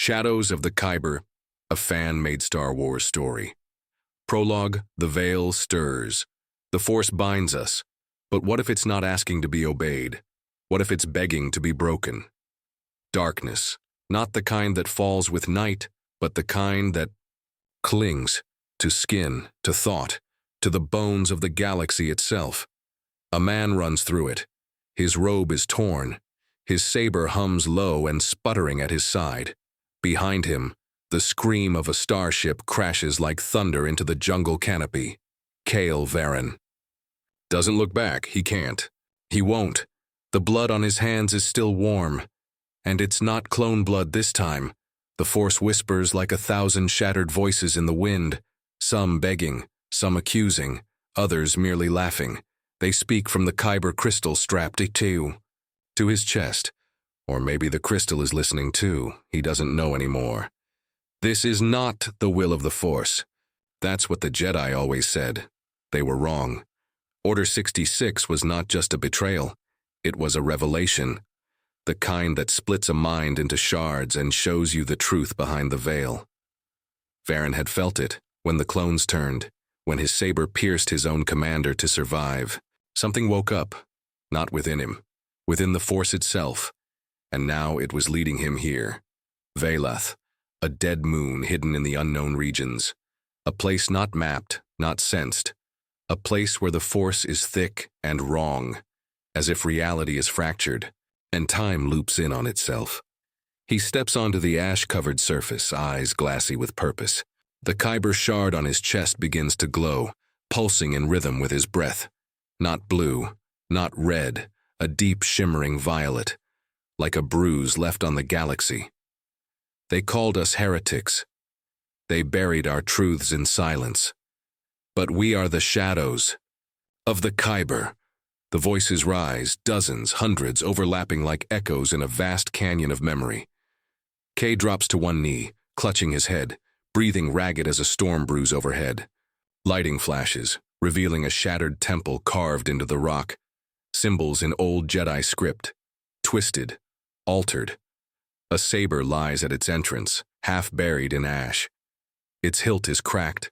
Shadows of the Kyber, a fan-made Star Wars story. Prologue, the veil stirs. The Force binds us, but what if it's not asking to be obeyed? What if it's begging to be broken? Darkness, not the kind that falls with night, but the kind that clings to skin, to thought, to the bones of the galaxy itself. A man runs through it. His robe is torn. His saber hums low and sputtering at his side. Behind him, the scream of a starship crashes like thunder into the jungle canopy. Kale Varen. Doesn't look back, he can't. He won't. The blood on his hands is still warm. And it's not clone blood this time. The Force whispers like 1,000 shattered voices in the wind, some begging, some accusing, others merely laughing. They speak from the Kyber crystal strapped to his chest. Or maybe the crystal is listening too. He doesn't know anymore. This is not the will of the Force. That's what the Jedi always said. They were wrong. Order 66 was not just a betrayal. It was a revelation. The kind that splits a mind into shards and shows you the truth behind the veil. Varen had felt it when the clones turned, when his saber pierced his own commander to survive. Something woke up, not within him, within the Force itself. And now it was leading him here. Velath, a dead moon hidden in the unknown regions. A place not mapped, not sensed. A place where the Force is thick and wrong, as if reality is fractured, and time loops in on itself. He steps onto the ash-covered surface, eyes glassy with purpose. The Kyber shard on his chest begins to glow, pulsing in rhythm with his breath. Not blue, not red, a deep shimmering violet, like a bruise left on the galaxy. They called us heretics. They buried our truths in silence. But we are the shadows of the Kyber. The voices rise, dozens, hundreds, overlapping like echoes in a vast canyon of memory. Kay drops to one knee, clutching his head, breathing ragged as a storm brews overhead. Lighting flashes, revealing a shattered temple carved into the rock. Symbols in old Jedi script, twisted, altered. A saber lies at its entrance, half buried in ash. Its hilt is cracked.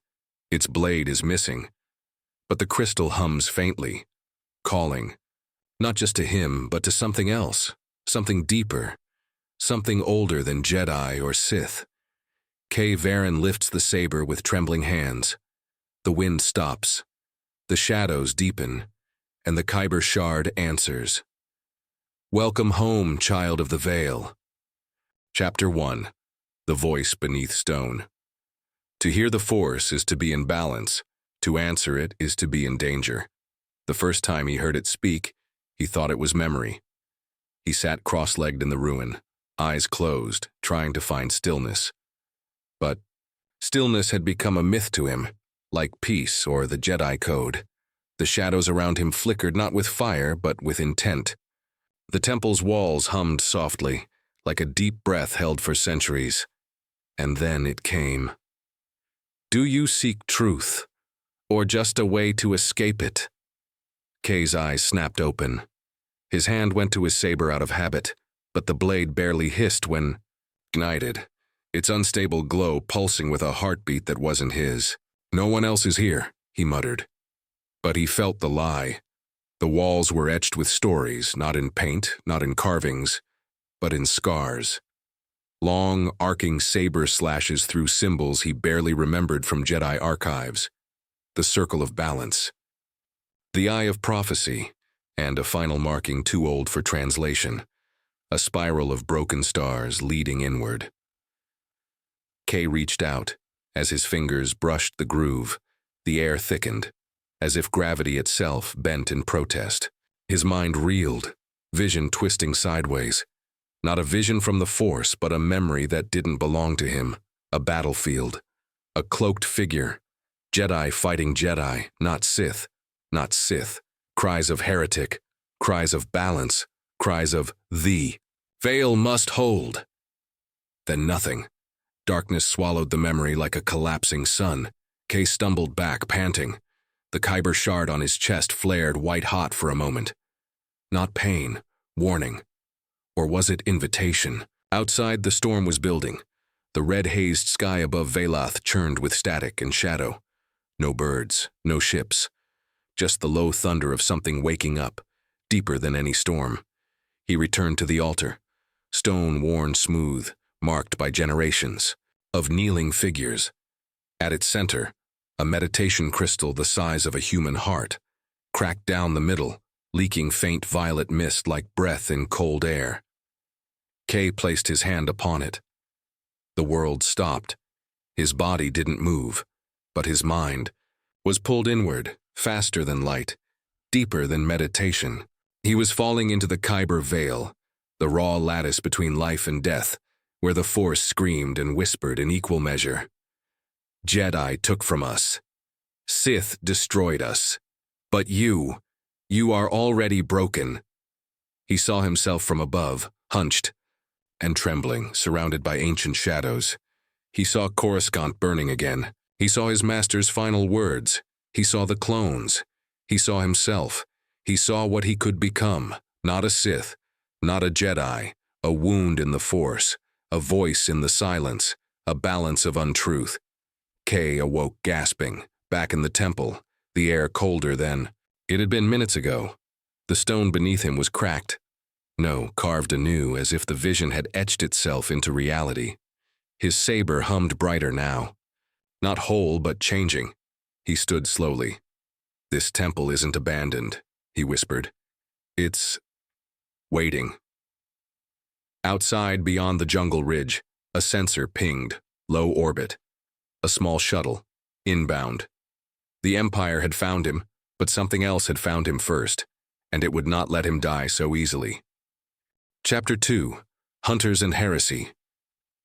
Its blade is missing. But the crystal hums faintly, calling, not just to him, but to something else, something deeper, something older than Jedi or Sith. Kay Varen lifts the saber with trembling hands. The wind stops. The shadows deepen, and the Kyber shard answers. Welcome home, child of the veil. Chapter 1. The Voice Beneath Stone. To hear the Force is to be in balance. To answer it is to be in danger. The first time he heard it speak, he thought it was memory. He sat cross-legged in the ruin, eyes closed, trying to find stillness. But stillness had become a myth to him, like peace or the Jedi code. The shadows around him flickered not with fire, but with intent. The temple's walls hummed softly, like a deep breath held for centuries. And then it came. Do you seek truth, or just a way to escape it? Kay's eyes snapped open. His hand went to his saber out of habit, but the blade barely hissed when ignited, its unstable glow pulsing with a heartbeat that wasn't his. No one else is here, he muttered. But he felt the lie. The walls were etched with stories, not in paint, not in carvings, but in scars. Long, arcing saber slashes through symbols he barely remembered from Jedi archives. The circle of balance. The eye of prophecy, and a final marking too old for translation. A spiral of broken stars leading inward. Kay reached out. As his fingers brushed the groove, the air thickened, as if gravity itself bent in protest. His mind reeled, vision twisting sideways. Not a vision from the Force, but a memory that didn't belong to him. A battlefield. A cloaked figure. Jedi fighting Jedi, not Sith. Not Sith. Cries of heretic. Cries of balance. Cries of the veil must hold. Then nothing. Darkness swallowed the memory like a collapsing sun. Kay stumbled back, panting. The Kyber shard on his chest flared white-hot for a moment. Not pain, warning. Or was it invitation? Outside, the storm was building. The red-hazed sky above Velath churned with static and shadow. No birds, no ships. Just the low thunder of something waking up, deeper than any storm. He returned to the altar, stone worn smooth, marked by generations, of kneeling figures. At its center, a meditation crystal the size of a human heart, cracked down the middle, leaking faint violet mist like breath in cold air. Kay placed his hand upon it. The world stopped. His body didn't move, but his mind was pulled inward, faster than light, deeper than meditation. He was falling into the Kyber veil, the raw lattice between life and death, where the Force screamed and whispered in equal measure. Jedi took from us. Sith destroyed us. But you are already broken. He saw himself from above, hunched and trembling, surrounded by ancient shadows. He saw Coruscant burning again. He saw his master's final words. He saw the clones. He saw himself. He saw what he could become, not a Sith, not a Jedi, a wound in the Force, a voice in the silence, a balance of untruth. Kay awoke gasping, back in the temple, the air colder than it had been minutes ago. The stone beneath him was cracked. No, carved anew, as if the vision had etched itself into reality. His saber hummed brighter now. Not whole, but changing. He stood slowly. "This temple isn't abandoned," he whispered. "It's waiting." Outside, beyond the jungle ridge, a sensor pinged, low orbit. A small shuttle, inbound. The Empire had found him, but something else had found him first, and it would not let him die so easily. Chapter 2, Hunters and Heresy.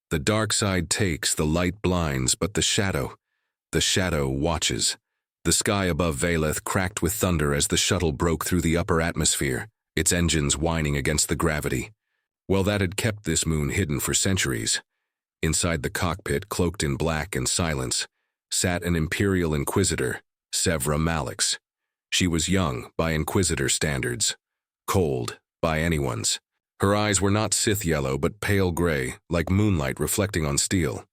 The dark side takes, the light blinds, but the shadow watches. The sky above Velath cracked with thunder as the shuttle broke through the upper atmosphere, its engines whining against the gravity. Well, that had kept this moon hidden for centuries. Inside the cockpit, cloaked in black and silence, sat an Imperial Inquisitor, Sevra Malix. She was young by Inquisitor standards, cold by anyone's. Her eyes were not Sith yellow, but pale gray, like moonlight reflecting on steel.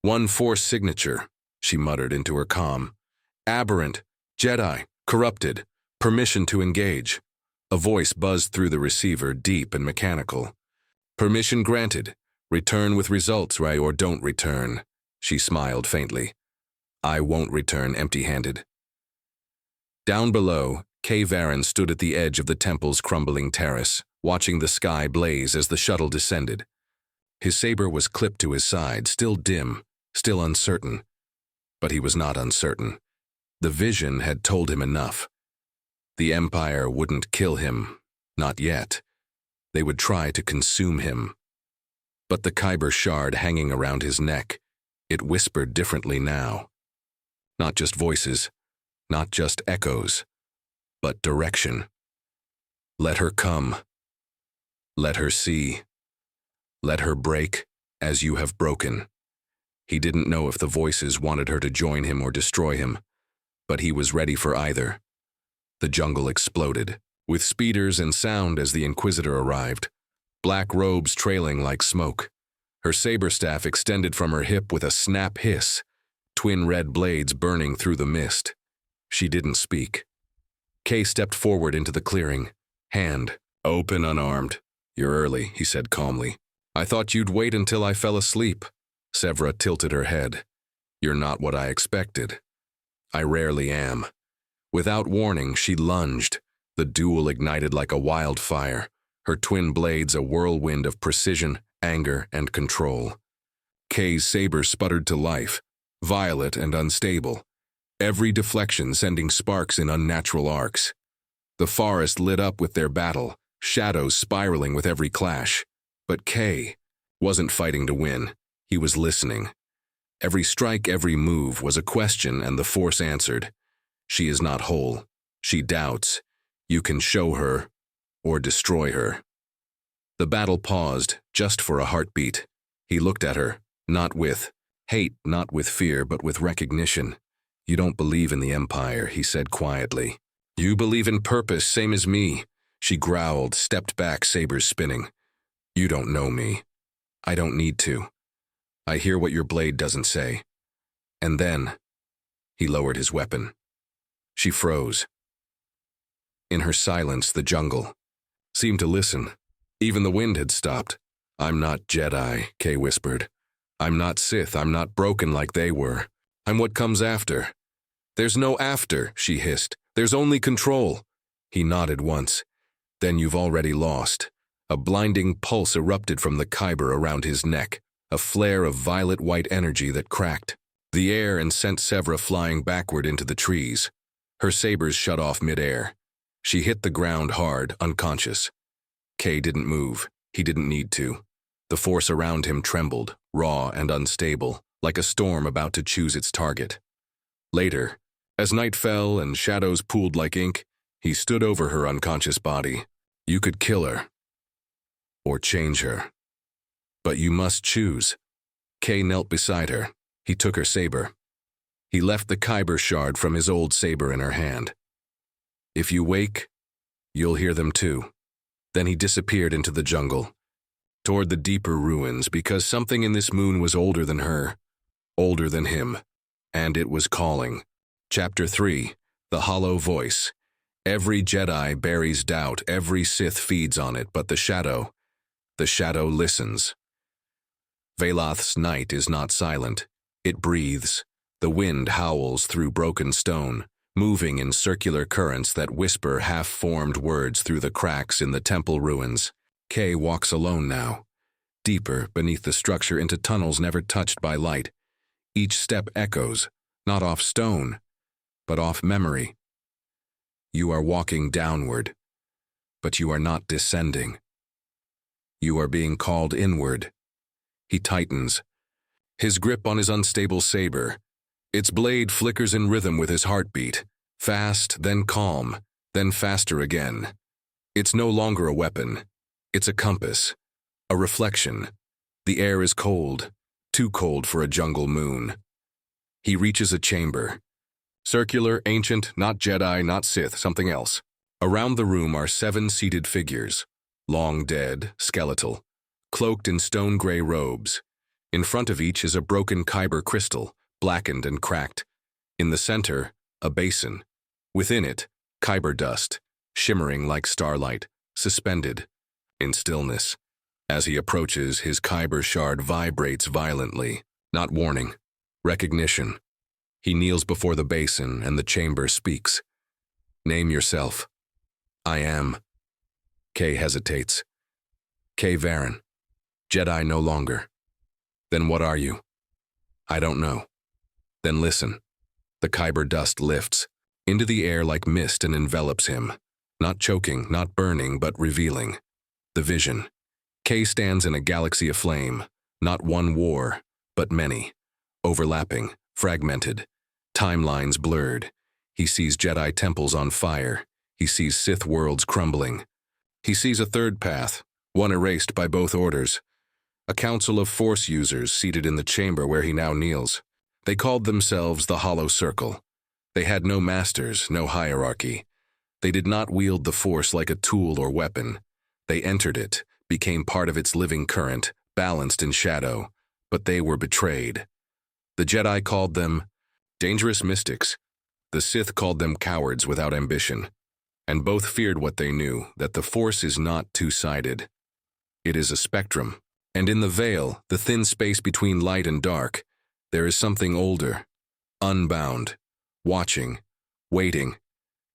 "One Force signature," she muttered into her comm. "Aberrant, Jedi, corrupted, permission to engage." A voice buzzed through the receiver, deep and mechanical. "Permission granted. Return with results, Ray, or don't return." She smiled faintly. "I won't return empty-handed." Down below, Kay Varen stood at the edge of the temple's crumbling terrace, watching the sky blaze as the shuttle descended. His saber was clipped to his side, still dim, still uncertain. But he was not uncertain. The vision had told him enough. The Empire wouldn't kill him, not yet. They would try to consume him. But the Kyber shard hanging around his neck, it whispered differently now. Not just voices, not just echoes, but direction. Let her come. Let her see. Let her break as you have broken. He didn't know if the voices wanted her to join him or destroy him, but he was ready for either. The jungle exploded, with speeders and sound as the Inquisitor arrived, black robes trailing like smoke. Her saber staff extended from her hip with a snap hiss, twin red blades burning through the mist. She didn't speak. Kay stepped forward into the clearing, hand open, unarmed. "You're early," he said calmly. "I thought you'd wait until I fell asleep." Sevra tilted her head. "You're not what I expected." "I rarely am." Without warning, she lunged. The duel ignited like a wildfire, her twin blades a whirlwind of precision, anger, and control. Kay's saber sputtered to life, violet and unstable, every deflection sending sparks in unnatural arcs. The forest lit up with their battle, shadows spiraling with every clash. But Kay wasn't fighting to win. He was listening. Every strike, every move was a question, and the Force answered. "She is not whole. She doubts. You can show her, or destroy her." The battle paused, just for a heartbeat. He looked at her, not with hate, not with fear, but with recognition. "You don't believe in the Empire," he said quietly. "You believe in purpose, same as me." She growled, stepped back, sabers spinning. "You don't know me. I don't need to. I hear what your blade doesn't say. And then, he lowered his weapon. She froze. In her silence, the jungle seemed to listen. Even the wind had stopped. I'm not Jedi, Kay whispered. I'm not Sith, I'm not broken like they were. I'm what comes after. There's no after, she hissed. There's only control. He nodded once. Then you've already lost. A blinding pulse erupted from the Kyber around his neck, a flare of violet-white energy that cracked the air and sent Sevra flying backward into the trees. Her sabers shut off mid-air. She hit the ground hard, unconscious. Kay didn't move. He didn't need to. The force around him trembled, raw and unstable, like a storm about to choose its target. Later, as night fell and shadows pooled like ink, he stood over her unconscious body. You could kill her. Or change her. But you must choose. Kay knelt beside her. He took her saber. He left the Kyber shard from his old saber in her hand. If you wake, you'll hear them too. Then he disappeared into the jungle, toward the deeper ruins, because something in this moon was older than her, older than him, and it was calling. Chapter 3, The Hollow Voice. Every Jedi buries doubt, every Sith feeds on it, but the shadow listens. Veloth's night is not silent. It breathes. The wind howls through broken stone, moving in circular currents that whisper half-formed words through the cracks in the temple ruins. Kay walks alone now, deeper beneath the structure into tunnels never touched by light. Each step echoes, not off stone, but off memory. You are walking downward, but you are not descending. You are being called inward. He tightens, his grip on his unstable saber. Its blade flickers in rhythm with his heartbeat, fast, then calm, then faster again. It's no longer a weapon. It's a compass, a reflection. The air is cold, too cold for a jungle moon. He reaches a chamber. Circular, ancient, not Jedi, not Sith, something else. Around the room are 7 seated figures, long dead, skeletal, cloaked in stone-gray robes. In front of each is a broken Kyber crystal, blackened and cracked. In the center, a basin. Within it, Kyber dust, shimmering like starlight, suspended in stillness. As he approaches, his Kyber shard vibrates violently, not warning, recognition. He kneels before the basin and the chamber speaks. Name yourself. I am. Kay hesitates. Kay Varen. Jedi no longer. Then what are you? I don't know. Then listen. The Kyber dust lifts into the air like mist and envelops him. Not choking, not burning, but revealing. The vision. Kay stands in a galaxy aflame. Not one war, but many. Overlapping, fragmented. Timelines blurred. He sees Jedi temples on fire. He sees Sith worlds crumbling. He sees a third path, one erased by both orders. A council of Force users seated in the chamber where he now kneels. They called themselves the Hollow Circle. They had no masters, no hierarchy. They did not wield the Force like a tool or weapon. They entered it, became part of its living current, balanced in shadow, but they were betrayed. The Jedi called them dangerous mystics. The Sith called them cowards without ambition. And both feared what they knew, that the Force is not two-sided. It is a spectrum. And in the veil, the thin space between light and dark, there is something older, unbound, watching, waiting.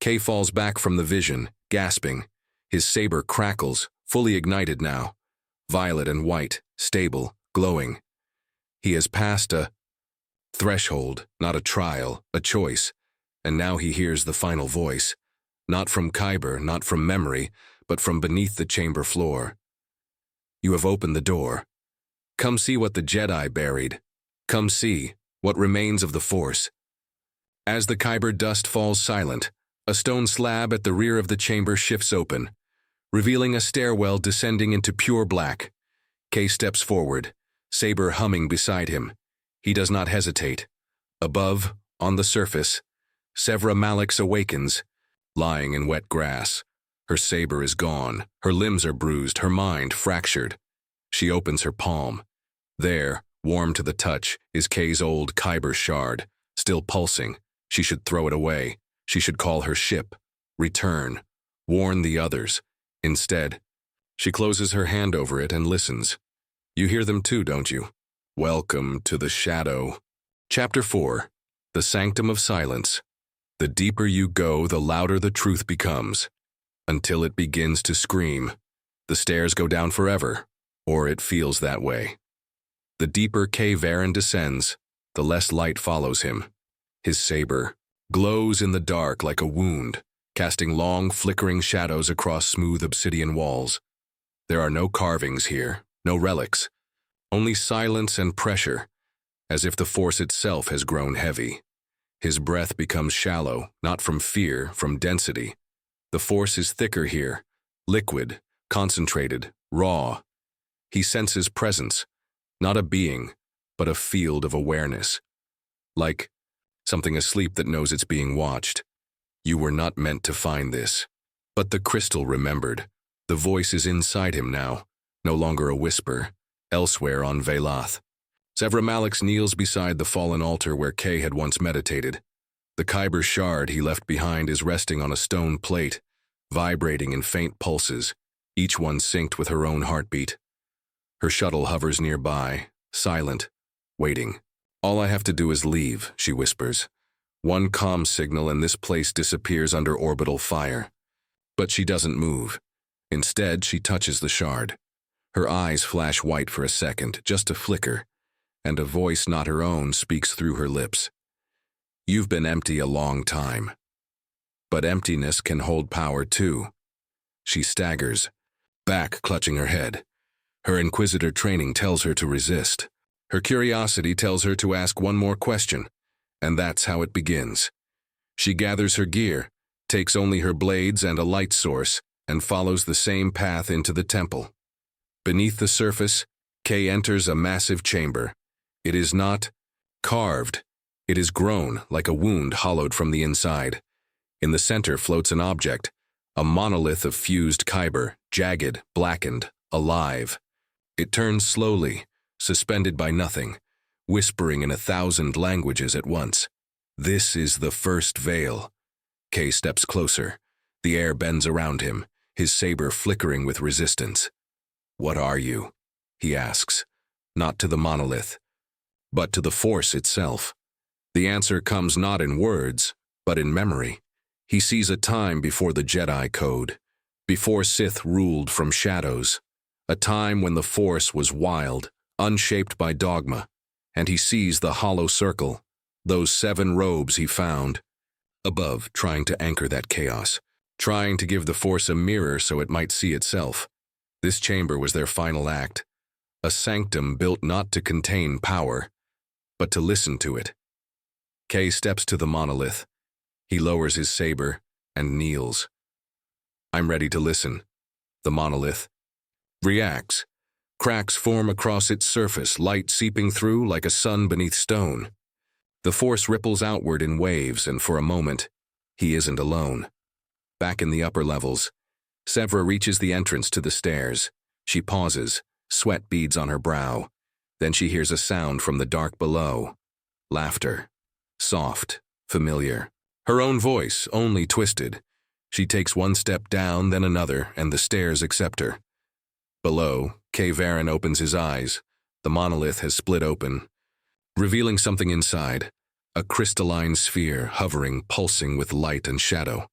Kay falls back from the vision, gasping. His saber crackles, fully ignited now. Violet and white, stable, glowing. He has passed a threshold, not a trial, a choice. And now he hears the final voice. Not from Kyber, not from memory, but from beneath the chamber floor. You have opened the door. Come see what the Jedi buried. Come see what remains of the Force. As the Kyber dust falls silent, a stone slab at the rear of the chamber shifts open, revealing a stairwell descending into pure black. Kay steps forward, saber humming beside him. He does not hesitate. Above, on the surface, Sevra Malix awakens, lying in wet grass. Her saber is gone, her limbs are bruised, her mind fractured. She opens her palm. There, Warm to the touch is Kay's old Kyber shard, still pulsing. She should throw it away. She should call her ship, return, warn the others. Instead, she closes her hand over it and listens. You hear them too, don't you? Welcome to the shadow. Chapter 4. The Sanctum of Silence. The deeper you go, the louder the truth becomes, until it begins to scream. The stairs go down forever, or it feels that way. The deeper Kyber descends, the less light follows him. His saber glows in the dark like a wound, casting long, flickering shadows across smooth obsidian walls. There are no carvings here, no relics, only silence and pressure, as if the force itself has grown heavy. His breath becomes shallow, not from fear, from density. The force is thicker here, liquid, concentrated, raw. He senses presence, not a being, but a field of awareness. Like something asleep that knows it's being watched. You were not meant to find this. But the crystal remembered. The voice is inside him now, no longer a whisper, elsewhere on Velath. Sevra Malix kneels beside the fallen altar where Kay had once meditated. The Kyber shard he left behind is resting on a stone plate, vibrating in faint pulses, each one synced with her own heartbeat. Her shuttle hovers nearby, silent, waiting. All I have to do is leave, she whispers. One comm signal and this place disappears under orbital fire. But she doesn't move. Instead, she touches the shard. Her eyes flash white for a second, just a flicker, and a voice not her own speaks through her lips. You've been empty a long time. But emptiness can hold power too. She staggers, back clutching her head. Her Inquisitor training tells her to resist. Her curiosity tells her to ask one more question, and that's how it begins. She gathers her gear, takes only her blades and a light source, and follows the same path into the temple. Beneath the surface, Kay enters a massive chamber. It is not carved. It is grown like a wound hollowed from the inside. In the center floats an object, a monolith of fused Kyber, jagged, blackened, alive. It turns slowly, suspended by nothing, whispering in 1,000 languages at once. This is the first veil. Kay steps closer. The air bends around him, his saber flickering with resistance. What are you? He asks, not to the monolith, but to the force itself. The answer comes not in words, but in memory. He sees a time before the Jedi code, before Sith ruled from shadows, a time when the force was wild, unshaped by dogma, and he sees the hollow circle, those 7 robes he found, above trying to anchor that chaos, trying to give the force a mirror so it might see itself. This chamber was their final act, a sanctum built not to contain power, but to listen to it. Kay steps to the monolith. He lowers his saber and kneels. I'm ready to listen. The monolith reacts. Cracks form across its surface, light seeping through like a sun beneath stone. The force ripples outward in waves, and for a moment, he isn't alone. Back in the upper levels, Sevra reaches the entrance to the stairs. She pauses, sweat beads on her brow. Then she hears a sound from the dark below. Laughter. Soft, familiar. Her own voice, only twisted. She takes one step down, then another, and the stairs accept her. Below, Kyber opens his eyes. The monolith has split open, revealing something inside, a crystalline sphere hovering, pulsing with light and shadow.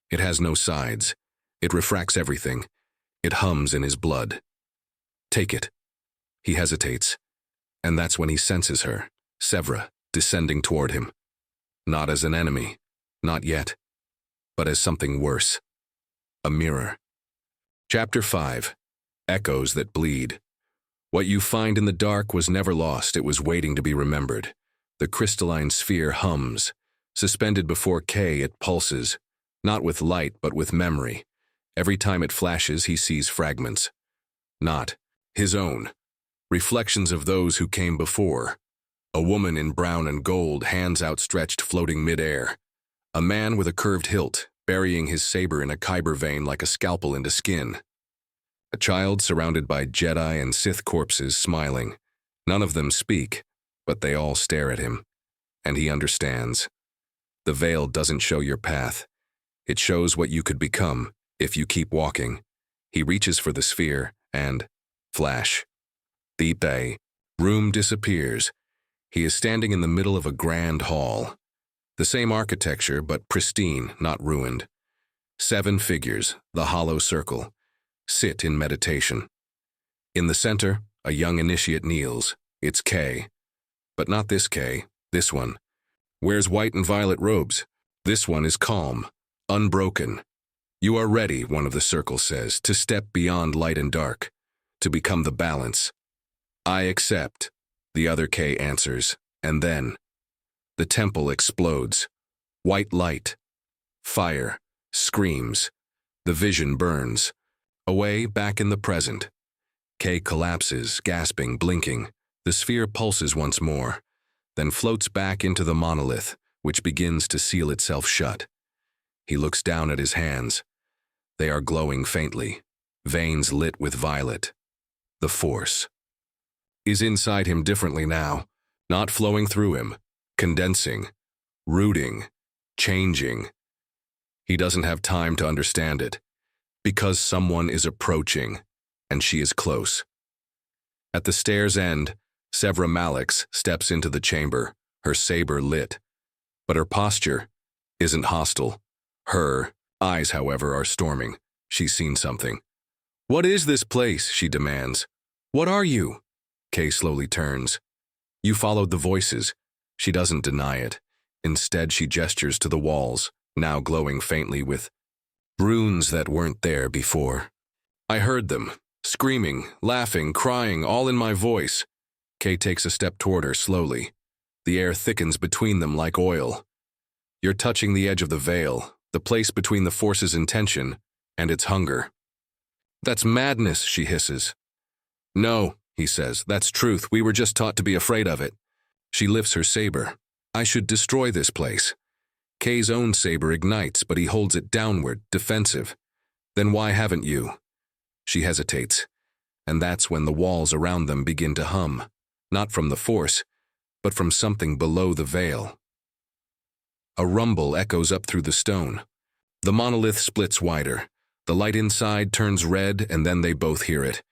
It has no sides. It refracts everything. It hums in his blood. Take it. He hesitates, and that's when he senses her, Sevra, descending toward him. Not as an enemy, not yet, but as something worse. A mirror. Chapter 5. Echoes that bleed. What you find in the dark was never lost, it was waiting to be remembered. The crystalline sphere hums. Suspended before Kay, it pulses, not with light but with memory. Every time it flashes, he sees fragments. Not his own. Reflections of those who came before. A woman in brown and gold, hands outstretched floating mid-air. A man with a curved hilt, burying his saber in a Kyber vein like a scalpel into skin. A child surrounded by Jedi and Sith corpses smiling. None of them speak, but they all stare at him, and he understands. The veil doesn't show your path. It shows what you could become if you keep walking. He reaches for the sphere, and flash. The room disappears. He is standing in the middle of a grand hall. The same architecture, but pristine, not ruined. 7 figures, the hollow circle, sit in meditation. In the center, a young initiate kneels. It's Kay. But not this Kay, this one. Wears white and violet robes. This one is calm, unbroken. You are ready, one of the circles says, to step beyond light and dark, to become the balance. I accept, the other Kay answers, and then the temple explodes. White light, fire, screams. The vision burns. Away, back in the present. Kay collapses, gasping, blinking. The sphere pulses once more, then floats back into the monolith, which begins to seal itself shut. He looks down at his hands. They are glowing faintly, veins lit with violet. The Force is inside him differently now, not flowing through him, condensing, rooting, changing. He doesn't have time to understand it, because someone is approaching, and she is close. At the stair's end, Sevra Malix steps into the chamber, her saber lit. But her posture isn't hostile. Her eyes, however, are storming. She's seen something. "What is this place?" she demands. "What are you?" Kay slowly turns. "You followed the voices." She doesn't deny it. Instead, she gestures to the walls, now glowing faintly with runes that weren't there before. "I heard them, screaming, laughing, crying, all in my voice." Kay takes a step toward her slowly. The air thickens between them like oil. "You're touching the edge of the veil, the place between the Force's intention and its hunger." "That's madness," she hisses. "No," he says, "that's truth. We were just taught to be afraid of it." She lifts her saber. "I should destroy this place." Kay's own saber ignites, but he holds it downward, defensive. "Then why haven't you?" She hesitates, and that's when the walls around them begin to hum, not from the Force, but from something below the veil. A rumble echoes up through the stone. The monolith splits wider. The light inside turns red, and then they both hear it.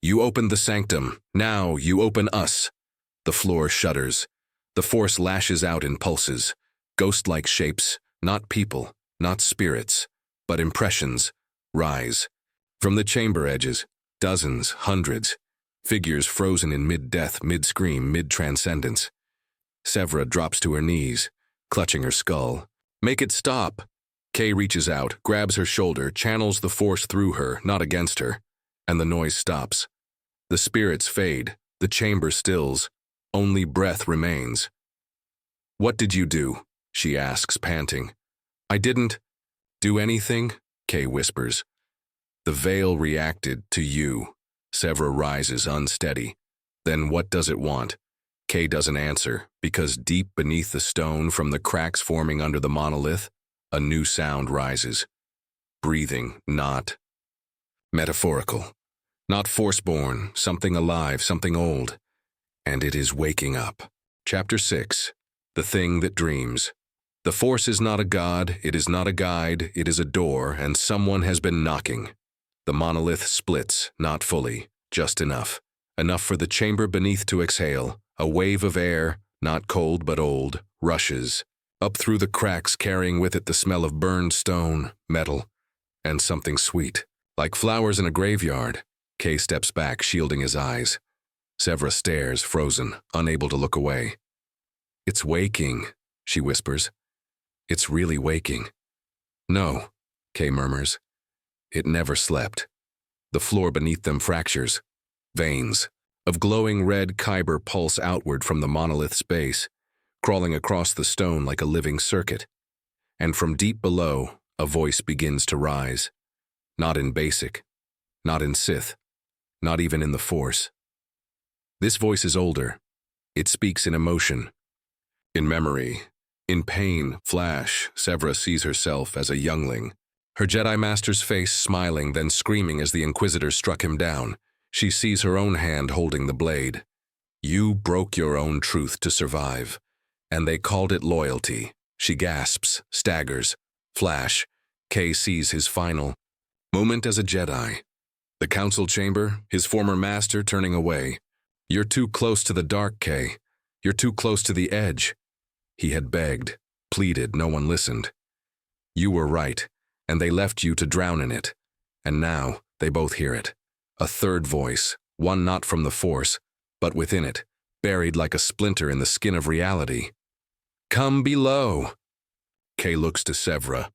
"You opened the sanctum. Now you open us." The floor shudders. The Force lashes out in pulses. Ghost-like shapes, not people, not spirits, but impressions, rise. From the chamber edges, dozens, hundreds, figures frozen in mid-death, mid-scream, mid-transcendence. Sevra drops to her knees, clutching her skull. "Make it stop." Kay reaches out, grabs her shoulder, channels the Force through her, not against her, and the noise stops. The spirits fade, the chamber stills, only breath remains. "What did you do?" she asks, panting. "I didn't do anything," Kay whispers. "The veil reacted to you." Sevra rises, unsteady. "Then what does it want?" Kay doesn't answer, because deep beneath the stone, from the cracks forming under the monolith, a new sound rises. Breathing, not metaphorical, not Force-born, something alive, something old. And it is waking up. Chapter 6. The Thing That Dreams. The Force is not a god, it is not a guide, it is a door, and someone has been knocking. The monolith splits, not fully, just enough. Enough for the chamber beneath to exhale. A wave of air, not cold but old, rushes. Up through the cracks, carrying with it the smell of burned stone, metal, and something sweet. Like flowers in a graveyard. Kay steps back, shielding his eyes. Sevra stares, frozen, unable to look away. "It's waking," she whispers. "It's really waking." "No," Kay murmurs. It never slept. The floor beneath them fractures. Veins of glowing red Kyber pulse outward from the monolith's base, crawling across the stone like a living circuit. And from deep below, a voice begins to rise. Not in basic, not in Sith, not even in the Force. This voice is older. It speaks in emotion, in memory, in pain. Flash, Sevra sees herself as a youngling. Her Jedi Master's face smiling, then screaming as the Inquisitor struck him down. She sees her own hand holding the blade. You broke your own truth to survive, and they called it loyalty. She gasps, staggers. Flash. Kay sees his final moment as a Jedi. The council chamber, his former master turning away. You're too close to the dark, Kay. You're too close to the edge. He had begged, pleaded, no one listened. You were right, and they left you to drown in it. And now, they both hear it. A third voice, one not from the Force, but within it, buried like a splinter in the skin of reality. Come below. Kay looks to Sevra.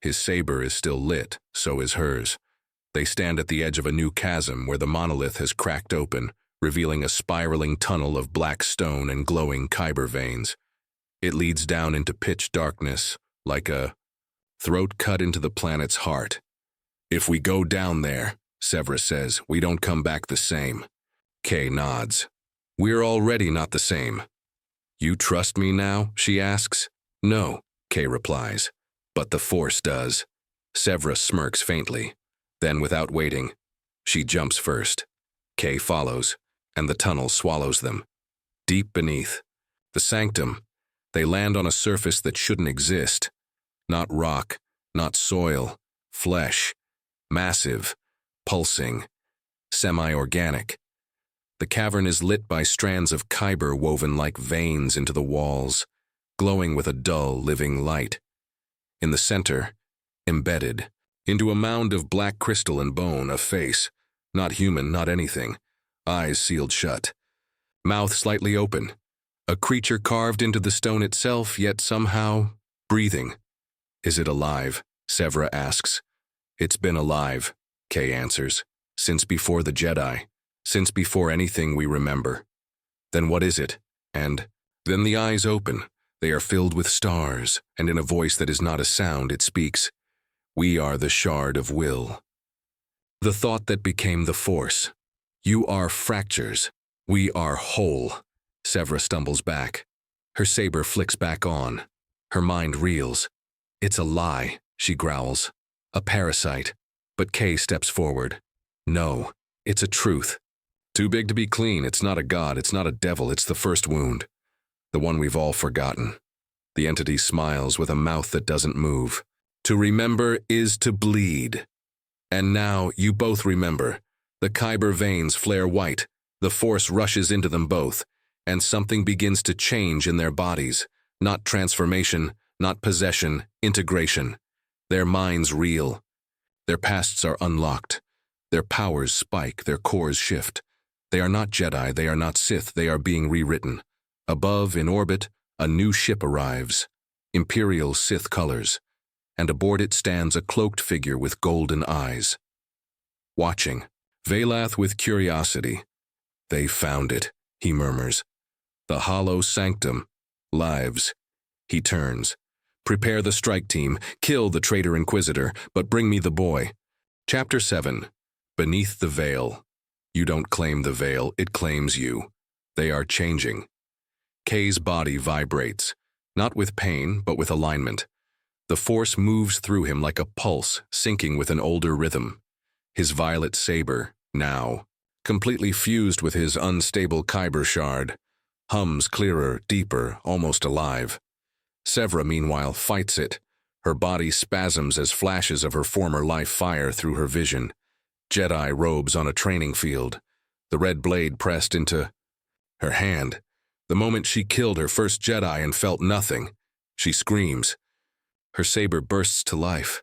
His saber is still lit, so is hers. They stand at the edge of a new chasm where the monolith has cracked open, revealing a spiraling tunnel of black stone and glowing Kyber veins. It leads down into pitch darkness, like a throat cut into the planet's heart. If we go down there, Sevra says, we don't come back the same. Kay nods. We're already not the same. You trust me now? She asks. No, Kay replies. But the Force does. Sevra smirks faintly. Then, without waiting, she jumps first. Kay follows, and the tunnel swallows them. Deep beneath, the sanctum, they land on a surface that shouldn't exist. Not rock, not soil, flesh. Massive, pulsing, semi-organic. The cavern is lit by strands of Kyber woven like veins into the walls, glowing with a dull, living light. In the center, embedded, into a mound of black crystal and bone, a face, not human, not anything, eyes sealed shut, mouth slightly open, a creature carved into the stone itself, yet somehow breathing. Is it alive? Sevra asks. It's been alive, Kay answers, since before the Jedi, since before anything we remember. Then what is it? And then the eyes open. They are filled with stars, and in a voice that is not a sound, it speaks. We are the shard of will. The thought that became the Force. You are fractures. We are whole. Sevra stumbles back. Her saber flicks back on. Her mind reels. It's a lie, she growls. A parasite. But Kay steps forward. No, it's a truth. Too big to be clean. It's not a god. It's not a devil. It's the first wound. The one we've all forgotten. The entity smiles with a mouth that doesn't move. To remember is to bleed. And now you both remember. The Kyber veins flare white. The Force rushes into them both. And something begins to change in their bodies. Not transformation, not possession, integration. Their minds reel. Their pasts are unlocked. Their powers spike, their cores shift. They are not Jedi, they are not Sith, they are being rewritten. Above, in orbit, a new ship arrives. Imperial Sith colors. And aboard it stands a cloaked figure with golden eyes. Watching. Velath with curiosity. They found it, he murmurs. The hollow sanctum. Lives. He turns. Prepare the strike team, kill the traitor Inquisitor, but bring me the boy. Chapter 7. Beneath the Veil. You don't claim the veil, it claims you. They are changing. Kay's body vibrates, not with pain, but with alignment. The Force moves through him like a pulse, syncing with an older rhythm. His violet saber, now, completely fused with his unstable Kyber shard, hums clearer, deeper, almost alive. Sevra, meanwhile, fights it. Her body spasms as flashes of her former life fire through her vision. Jedi robes on a training field, the red blade pressed into her hand. The moment she killed her first Jedi and felt nothing, she screams. Her saber bursts to life,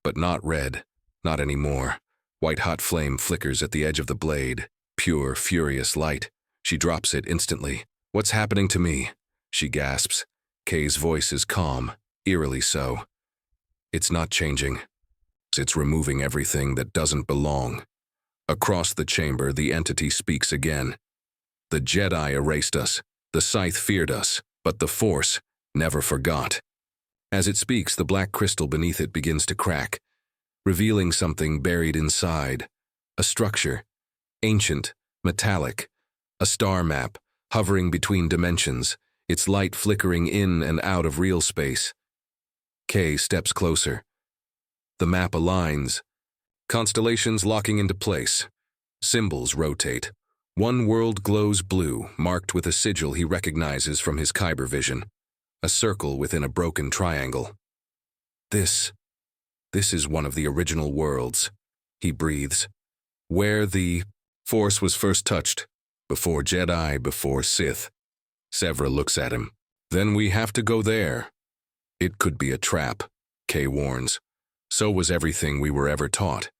but not red, not anymore. White-hot flame flickers at the edge of the blade, pure, furious light. She drops it instantly. What's happening to me? She gasps. Kay's voice is calm, eerily so. It's not changing. It's removing everything that doesn't belong. Across the chamber, the entity speaks again. The Jedi erased us. The Scythe feared us, but the Force never forgot. As it speaks, the black crystal beneath it begins to crack, revealing something buried inside. A structure, ancient, metallic, a star map, hovering between dimensions, its light flickering in and out of real space. Kay steps closer. The map aligns. Constellations locking into place. Symbols rotate. One world glows blue, marked with a sigil he recognizes from his Kyber vision, a circle within a broken triangle. This is one of the original worlds, he breathes, where the Force was first touched, before Jedi, before Sith. Sevra looks at him. Then we have to go there. It could be a trap, Kay warns. So was everything we were ever taught.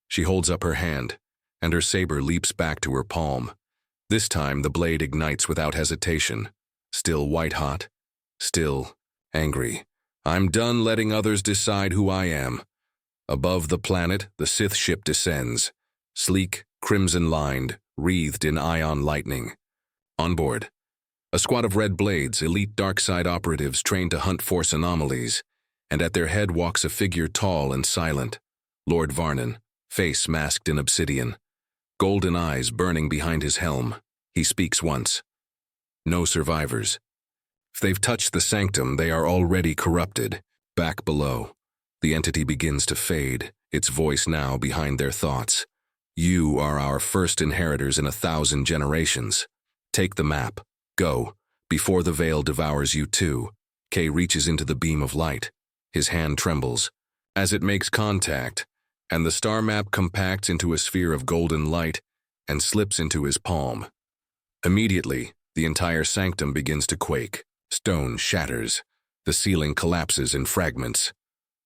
She holds up her hand, and her saber leaps back to her palm. This time the blade ignites without hesitation, still white-hot, still angry. I'm done letting others decide who I am. Above the planet, the Sith ship descends, sleek, crimson-lined, wreathed in ion lightning. On board, a squad of red blades, elite dark side operatives trained to hunt Force anomalies, and at their head walks a figure tall and silent, Lord Varnan, face masked in obsidian, golden eyes burning behind his helm. He speaks once. No survivors. If they've touched the sanctum, they are already corrupted. Back below, the entity begins to fade, its voice now behind their thoughts. You are our first inheritors in 1,000 generations. Take the map. Go, before the veil devours you too. Kay reaches into the beam of light. His hand trembles as it makes contact, and the star map compacts into a sphere of golden light and slips into his palm. Immediately, the entire sanctum begins to quake. Stone shatters. The ceiling collapses in fragments.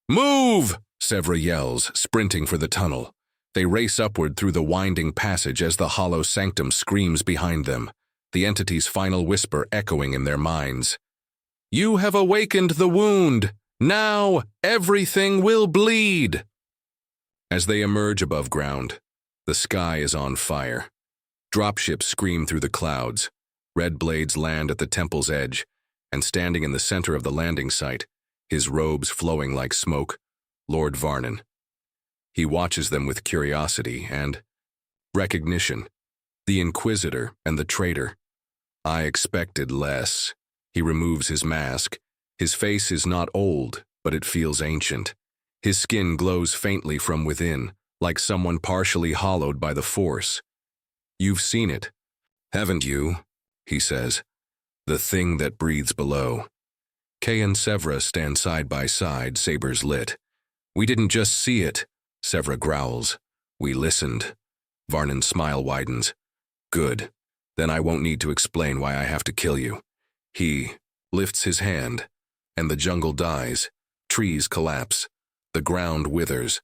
Move! Sevra yells, sprinting for the tunnel. They race upward through the winding passage as the hollow sanctum screams behind them, the entity's final whisper echoing in their minds. You have awakened the wound. Now everything will bleed. As they emerge above ground, the sky is on fire. Dropships scream through the clouds. Red blades land at the temple's edge, and standing in the center of the landing site, his robes flowing like smoke, Lord Varnan. He watches them with curiosity and recognition. The Inquisitor and the traitor. I expected less. He removes his mask. His face is not old, but it feels ancient. His skin glows faintly from within, like someone partially hollowed by the Force. You've seen it, haven't you? He says. The thing that breathes below. Kay and Sevra stand side by side, sabers lit. We didn't just see it, Sevra growls. We listened. Varnan's smile widens. Good. Then I won't need to explain why I have to kill you. He lifts his hand, and the jungle dies. Trees collapse. The ground withers.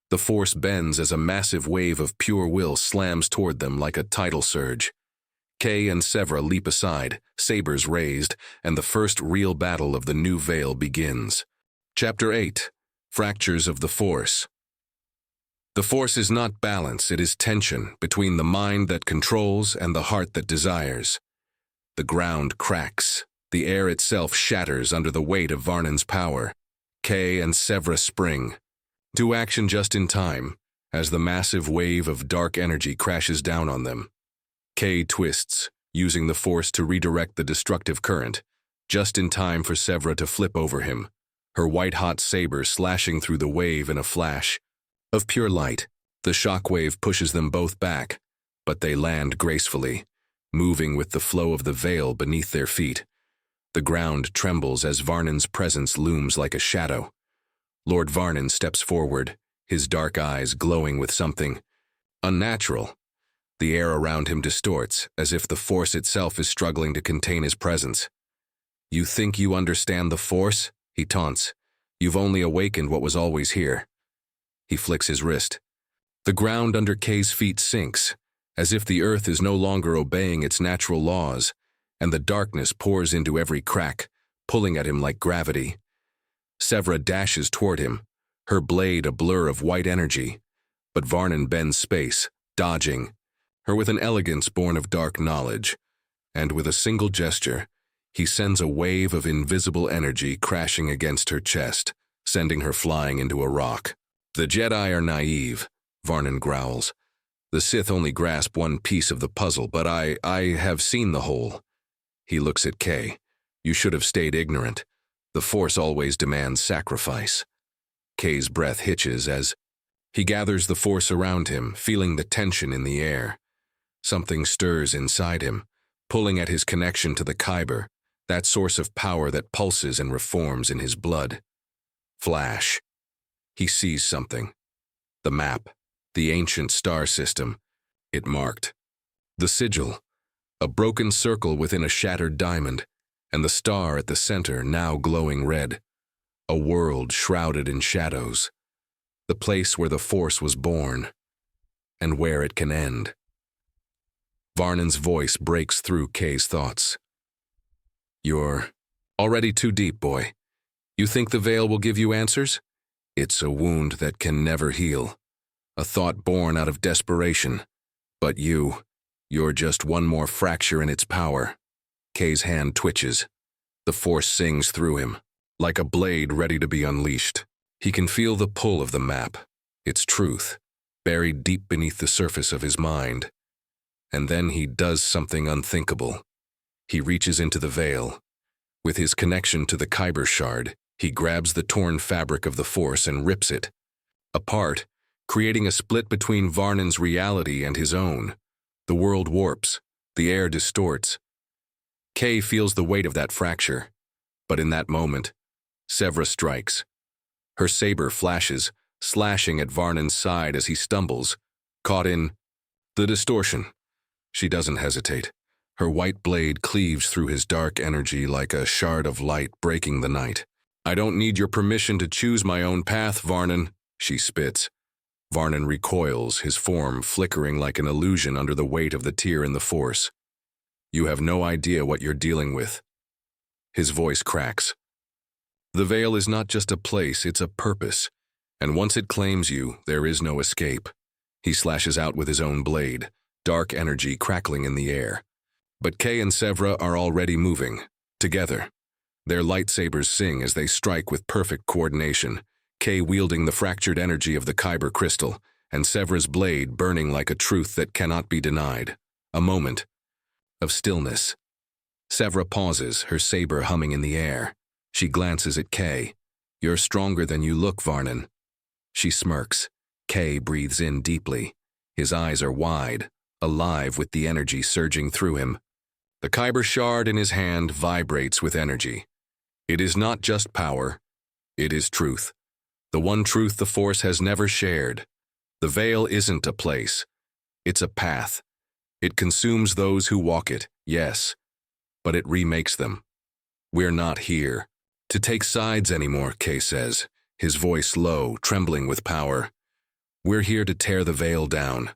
The Force bends as a massive wave of pure will slams toward them like a tidal surge. Kay and Sevra leap aside, sabers raised, and the first real battle of the new veil begins. Chapter 8. Fractures of the Force. The Force is not balance, it is tension between the mind that controls and the heart that desires. The ground cracks. The air itself shatters under the weight of Varnan's power. Kay and Sevra spring to action just in time, as the massive wave of dark energy crashes down on them. Kay twists, using the Force to redirect the destructive current, just in time for Sevra to flip over him, her white-hot saber slashing through the wave in a flash. Of pure light, the shockwave pushes them both back, but they land gracefully, moving with the flow of the veil beneath their feet. The ground trembles as Varnan's presence looms like a shadow. Lord Varnan steps forward, his dark eyes glowing with something unnatural. The air around him distorts, as if the Force itself is struggling to contain his presence. You think you understand the Force? He taunts. You've only awakened what was always here. He flicks his wrist. The ground under Kay's feet sinks, as if the earth is no longer obeying its natural laws, and the darkness pours into every crack, pulling at him like gravity. Sevra dashes toward him, her blade a blur of white energy, but Varnan bends space, dodging, her with an elegance born of dark knowledge, and with a single gesture, he sends a wave of invisible energy crashing against her chest, sending her flying into a rock. The Jedi are naive, Varnan growls. The Sith only grasp one piece of the puzzle, but I have seen the whole. He looks at Kay. You should have stayed ignorant. The Force always demands sacrifice. Kay's breath hitches as he gathers the Force around him, feeling the tension in the air. Something stirs inside him, pulling at his connection to the Kyber, that source of power that pulses and reforms in his blood. Flash. He sees something. The map, the ancient star system. It marked. The sigil, a broken circle within a shattered diamond, and the star at the center now glowing red. A world shrouded in shadows. The place where the Force was born, and where it can end. Varnan's voice breaks through Kay's thoughts. You're already too deep, boy. You think the veil will give you answers? It's a wound that can never heal. A thought born out of desperation. But you're just one more fracture in its power. Kay's hand twitches. The Force sings through him, like a blade ready to be unleashed. He can feel the pull of the map, its truth, buried deep beneath the surface of his mind. And then he does something unthinkable. He reaches into the veil. With his connection to the Kyber shard, he grabs the torn fabric of the Force and rips it apart, creating a split between Varnan's reality and his own. The world warps, the air distorts. Kay feels the weight of that fracture, but in that moment, Sevra strikes. Her saber flashes, slashing at Varnan's side as he stumbles, caught in the distortion. She doesn't hesitate. Her white blade cleaves through his dark energy like a shard of light breaking the night. I don't need your permission to choose my own path, Varnan, she spits. Varnan recoils, his form flickering like an illusion under the weight of the tear in the Force. You have no idea what you're dealing with. His voice cracks. The veil is not just a place, it's a purpose. And once it claims you, there is no escape. He slashes out with his own blade, dark energy crackling in the air. But Kay and Sevra are already moving, together. Their lightsabers sing as they strike with perfect coordination, Kay wielding the fractured energy of the Kyber crystal, and Sevra's blade burning like a truth that cannot be denied. A moment of stillness. Sevra pauses, her saber humming in the air. She glances at Kay. You're stronger than you look, Varnan. She smirks. Kay breathes in deeply. His eyes are wide, alive with the energy surging through him. The Kyber shard in his hand vibrates with energy. It is not just power, it is truth. The one truth the Force has never shared. The veil isn't a place, it's a path. It consumes those who walk it, yes, but it remakes them. We're not here to take sides anymore, Kay says, his voice low, trembling with power. We're here to tear the veil down.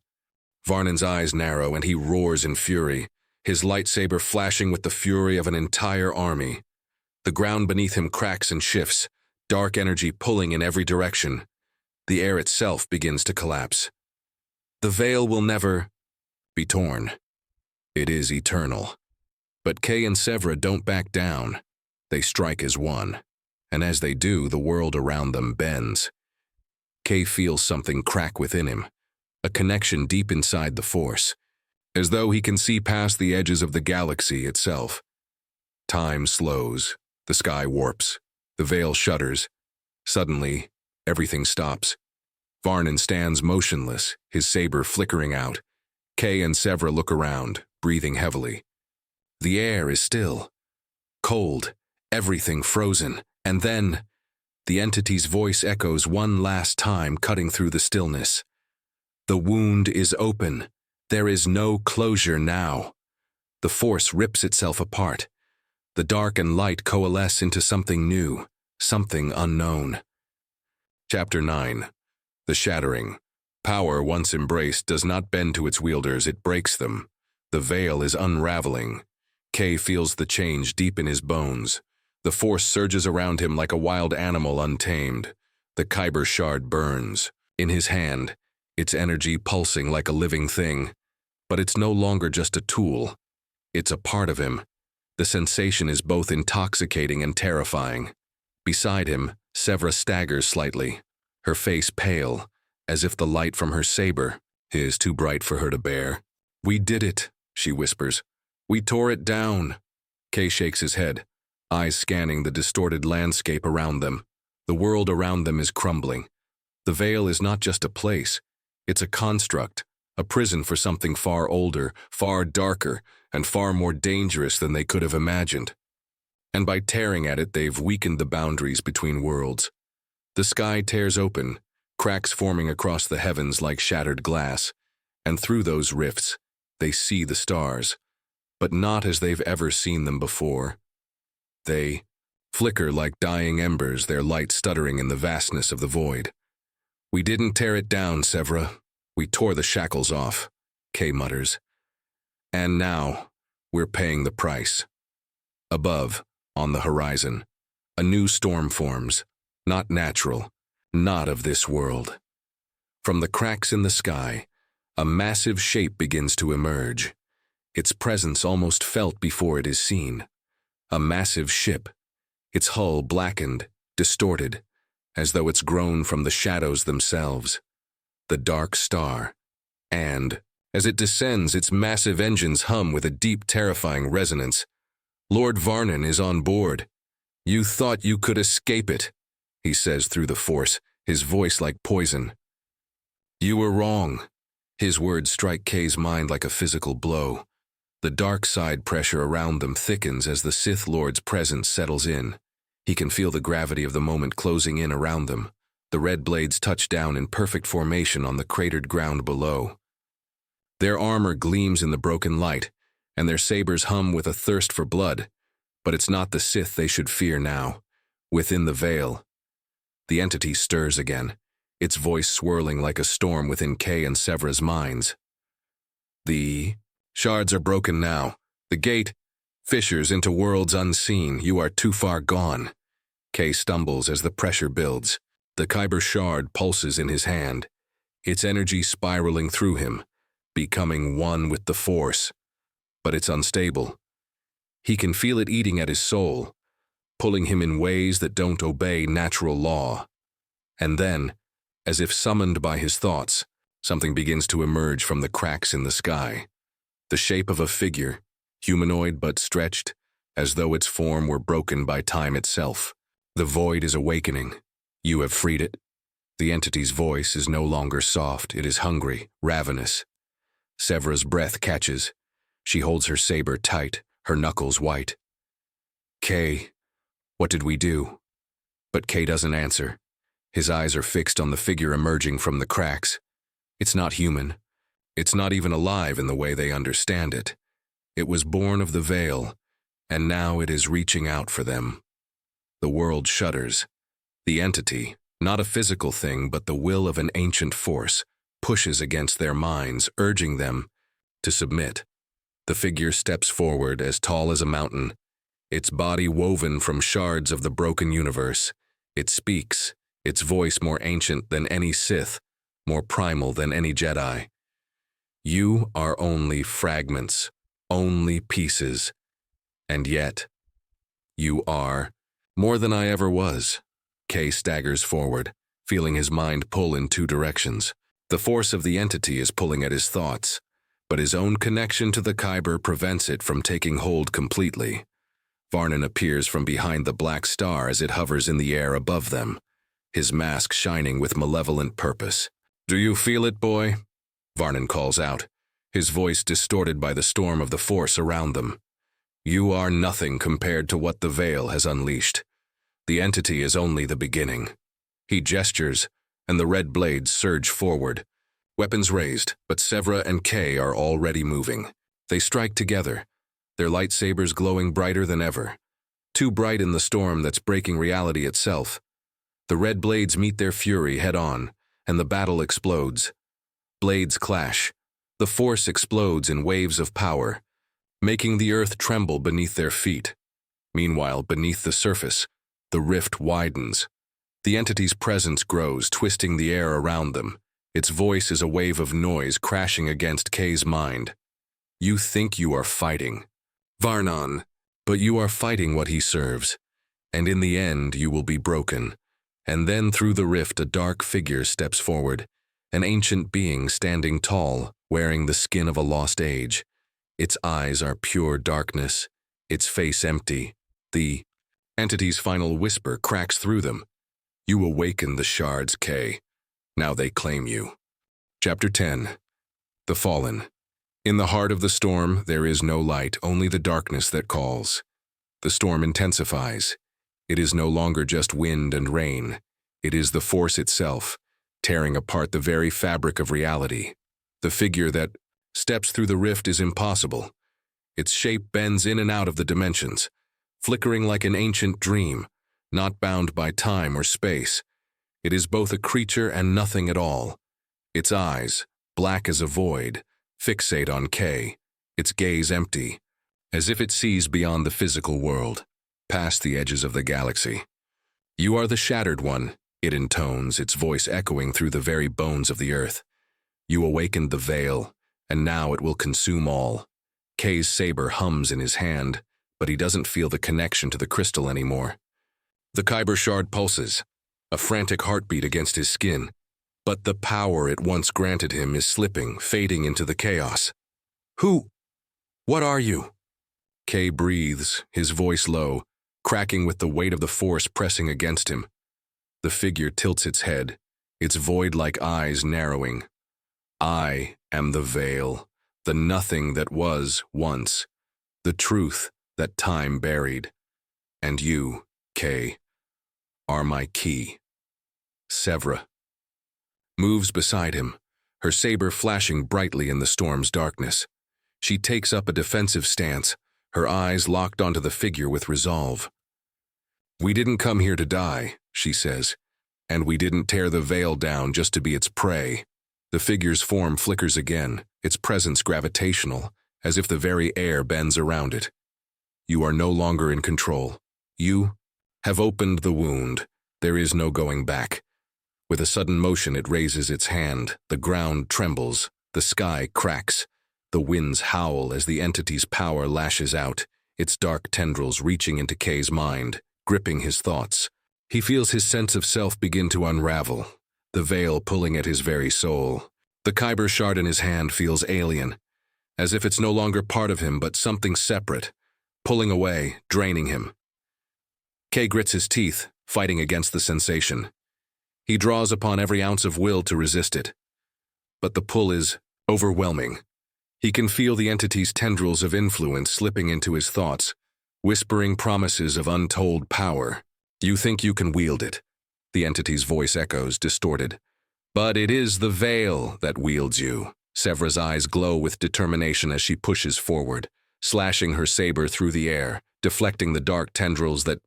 Varnan's eyes narrow and he roars in fury, his lightsaber flashing with the fury of an entire army. The ground beneath him cracks and shifts, dark energy pulling in every direction. The air itself begins to collapse. The veil will never be torn. It is eternal. But Kay and Sevra don't back down. They strike as one. And as they do, the world around them bends. Kay feels something crack within him, a connection deep inside the Force, as though he can see past the edges of the galaxy itself. Time slows, the sky warps, the veil shudders. Suddenly, everything stops. Varnan stands motionless, his saber flickering out. Kay and Sevra look around, breathing heavily. The air is still, cold, everything frozen, and then the entity's voice echoes one last time, cutting through the stillness. The wound is open. There is no closure now. The Force rips itself apart. The dark and light coalesce into something new, something unknown. Chapter 9. The Shattering. Power once embraced does not bend to its wielders, it breaks them. The veil is unraveling. Kay feels the change deep in his bones. The Force surges around him like a wild animal untamed. The Kyber shard burns. In his hand, its energy pulsing like a living thing. But it's no longer just a tool. It's a part of him. The sensation is both intoxicating and terrifying. Beside him, Sevra staggers slightly, her face pale, as if the light from her saber is too bright for her to bear. We did it, she whispers. We tore it down. Kay shakes his head, eyes scanning the distorted landscape around them. The world around them is crumbling. The veil is not just a place, it's a construct, a prison for something far older, far darker, and far more dangerous than they could have imagined. And by tearing at it, they've weakened the boundaries between worlds. The sky tears open, cracks forming across the heavens like shattered glass, and through those rifts, they see the stars, but not as they've ever seen them before. They flicker like dying embers, their light stuttering in the vastness of the void. "We didn't tear it down, Sevra. We tore the shackles off," Kay mutters. "And now, we're paying the price." Above, on the horizon, a new storm forms, not natural, not of this world. From the cracks in the sky, a massive shape begins to emerge, its presence almost felt before it is seen. A massive ship, its hull blackened, distorted, as though it's grown from the shadows themselves. The Dark Star. And, as it descends, its massive engines hum with a deep, terrifying resonance. "Lord Varnan is on board. You thought you could escape it," he says through the Force, his voice like poison. "You were wrong." His words strike Kay's mind like a physical blow. The dark side pressure around them thickens as the Sith Lord's presence settles in. He can feel the gravity of the moment closing in around them. The red blades touch down in perfect formation on the cratered ground below. Their armor gleams in the broken light, and their sabers hum with a thirst for blood. But it's not the Sith they should fear now. Within the veil, the entity stirs again, its voice swirling like a storm within Kay and Sevra's minds. "The shards are broken now. The gate fissures into worlds unseen. You are too far gone." Kay stumbles as the pressure builds. The Kyber shard pulses in his hand, its energy spiraling through him, becoming one with the Force. But it's unstable. He can feel it eating at his soul, pulling him in ways that don't obey natural law. And then, as if summoned by his thoughts, something begins to emerge from the cracks in the sky. The shape of a figure, humanoid but stretched, as though its form were broken by time itself. The void is awakening. You have freed it. The entity's voice is no longer soft, it is hungry, ravenous. Sevra's breath catches. She holds her saber tight, her knuckles white. "Kay, what did we do?" But Kay doesn't answer. His eyes are fixed on the figure emerging from the cracks. It's not human. It's not even alive in the way they understand it. It was born of the veil, and now it is reaching out for them. The world shudders. The entity, not a physical thing but the will of an ancient force, pushes against their minds, urging them to submit. The figure steps forward, as tall as a mountain, its body woven from shards of the broken universe. It speaks, its voice more ancient than any Sith, more primal than any Jedi. "You are only fragments, only pieces, and yet you are more than I ever was." Kay staggers forward, feeling his mind pull in two directions. The force of the entity is pulling at his thoughts, but his own connection to the Kyber prevents it from taking hold completely. Varnan appears from behind the black star as it hovers in the air above them, his mask shining with malevolent purpose. "Do you feel it, boy?" Varnan calls out, his voice distorted by the storm of the Force around them. "You are nothing compared to what the veil has unleashed. The entity is only the beginning." He gestures, and the red blades surge forward. Weapons raised, but Sevra and Kay are already moving. They strike together, their lightsabers glowing brighter than ever. Too bright in the storm that's breaking reality itself. The red blades meet their fury head-on, and the battle explodes. Blades clash. The Force explodes in waves of power, making the earth tremble beneath their feet. Meanwhile, beneath the surface, the rift widens. The entity's presence grows, twisting the air around them. Its voice is a wave of noise crashing against Kay's mind. "You think you are fighting Varnan, but you are fighting what he serves. And in the end, you will be broken." And then through the rift, a dark figure steps forward, an ancient being standing tall, wearing the skin of a lost age. Its eyes are pure darkness, its face empty. The entity's final whisper cracks through them. "You awakened the shards, Kay. Now they claim you." Chapter 10. The Fallen. In the heart of the storm, there is no light, only the darkness that calls. The storm intensifies. It is no longer just wind and rain. It is the force itself, tearing apart the very fabric of reality. The figure that steps through the rift is impossible. Its shape bends in and out of the dimensions, flickering like an ancient dream, not bound by time or space. It is both a creature and nothing at all. Its eyes, black as a void, fixate on Kay, its gaze empty, as if it sees beyond the physical world, past the edges of the galaxy. "You are the Shattered One," it intones, its voice echoing through the very bones of the earth. "You awakened the veil, and now it will consume all." Kay's saber hums in his hand, but he doesn't feel the connection to the crystal anymore. The Kyber shard pulses, a frantic heartbeat against his skin, but the power it once granted him is slipping, fading into the chaos. What are you?" Kay breathes, his voice low, cracking with the weight of the force pressing against him. The figure tilts its head, its void-like eyes narrowing. "I am the veil, the nothing that was once, the truth that time buried. And you, Kay, are my key." Sevra moves beside him, her saber flashing brightly in the storm's darkness. She takes up a defensive stance, her eyes locked onto the figure with resolve. "We didn't come here to die," she says, "and we didn't tear the veil down just to be its prey." The figure's form flickers again, its presence gravitational, as if the very air bends around it. "You are no longer in control. You have opened the wound. There is no going back." With a sudden motion, it raises its hand. The ground trembles. The sky cracks. The winds howl as the entity's power lashes out, its dark tendrils reaching into Kay's mind, gripping his thoughts. He feels his sense of self begin to unravel, the veil pulling at his very soul. The Kyber shard in his hand feels alien, as if it's no longer part of him but something separate, pulling away, draining him. Kay grits his teeth, fighting against the sensation. He draws upon every ounce of will to resist it. But the pull is overwhelming. He can feel the entity's tendrils of influence slipping into his thoughts, whispering promises of untold power. "You think you can wield it," the entity's voice echoes, distorted. "But it is the veil that wields you." Sevra's eyes glow with determination as she pushes forward, slashing her saber through the air, deflecting the dark tendrils that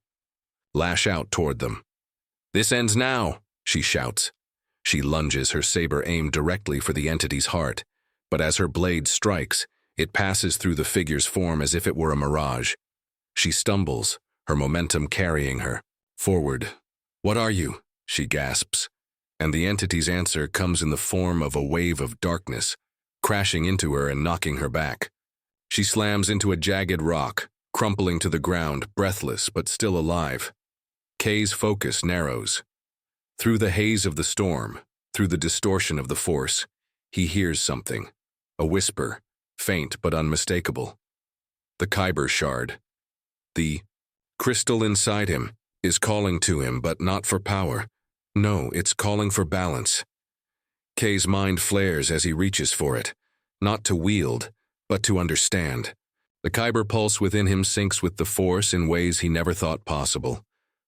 lash out toward them. "This ends now," she shouts. She lunges, her saber aimed directly for the entity's heart, but as her blade strikes, it passes through the figure's form as if it were a mirage. She stumbles, her momentum carrying her forward. "What are you?" she gasps, and the entity's answer comes in the form of a wave of darkness, crashing into her and knocking her back. She slams into a jagged rock, crumpling to the ground, breathless but still alive. Kay's focus narrows. Through the haze of the storm, through the distortion of the force, he hears something, a whisper, faint but unmistakable. The Kyber shard. The crystal inside him is calling to him, but not for power. No, it's calling for balance. Kay's mind flares as he reaches for it, not to wield, but to understand. The Kyber pulse within him syncs with the force in ways he never thought possible.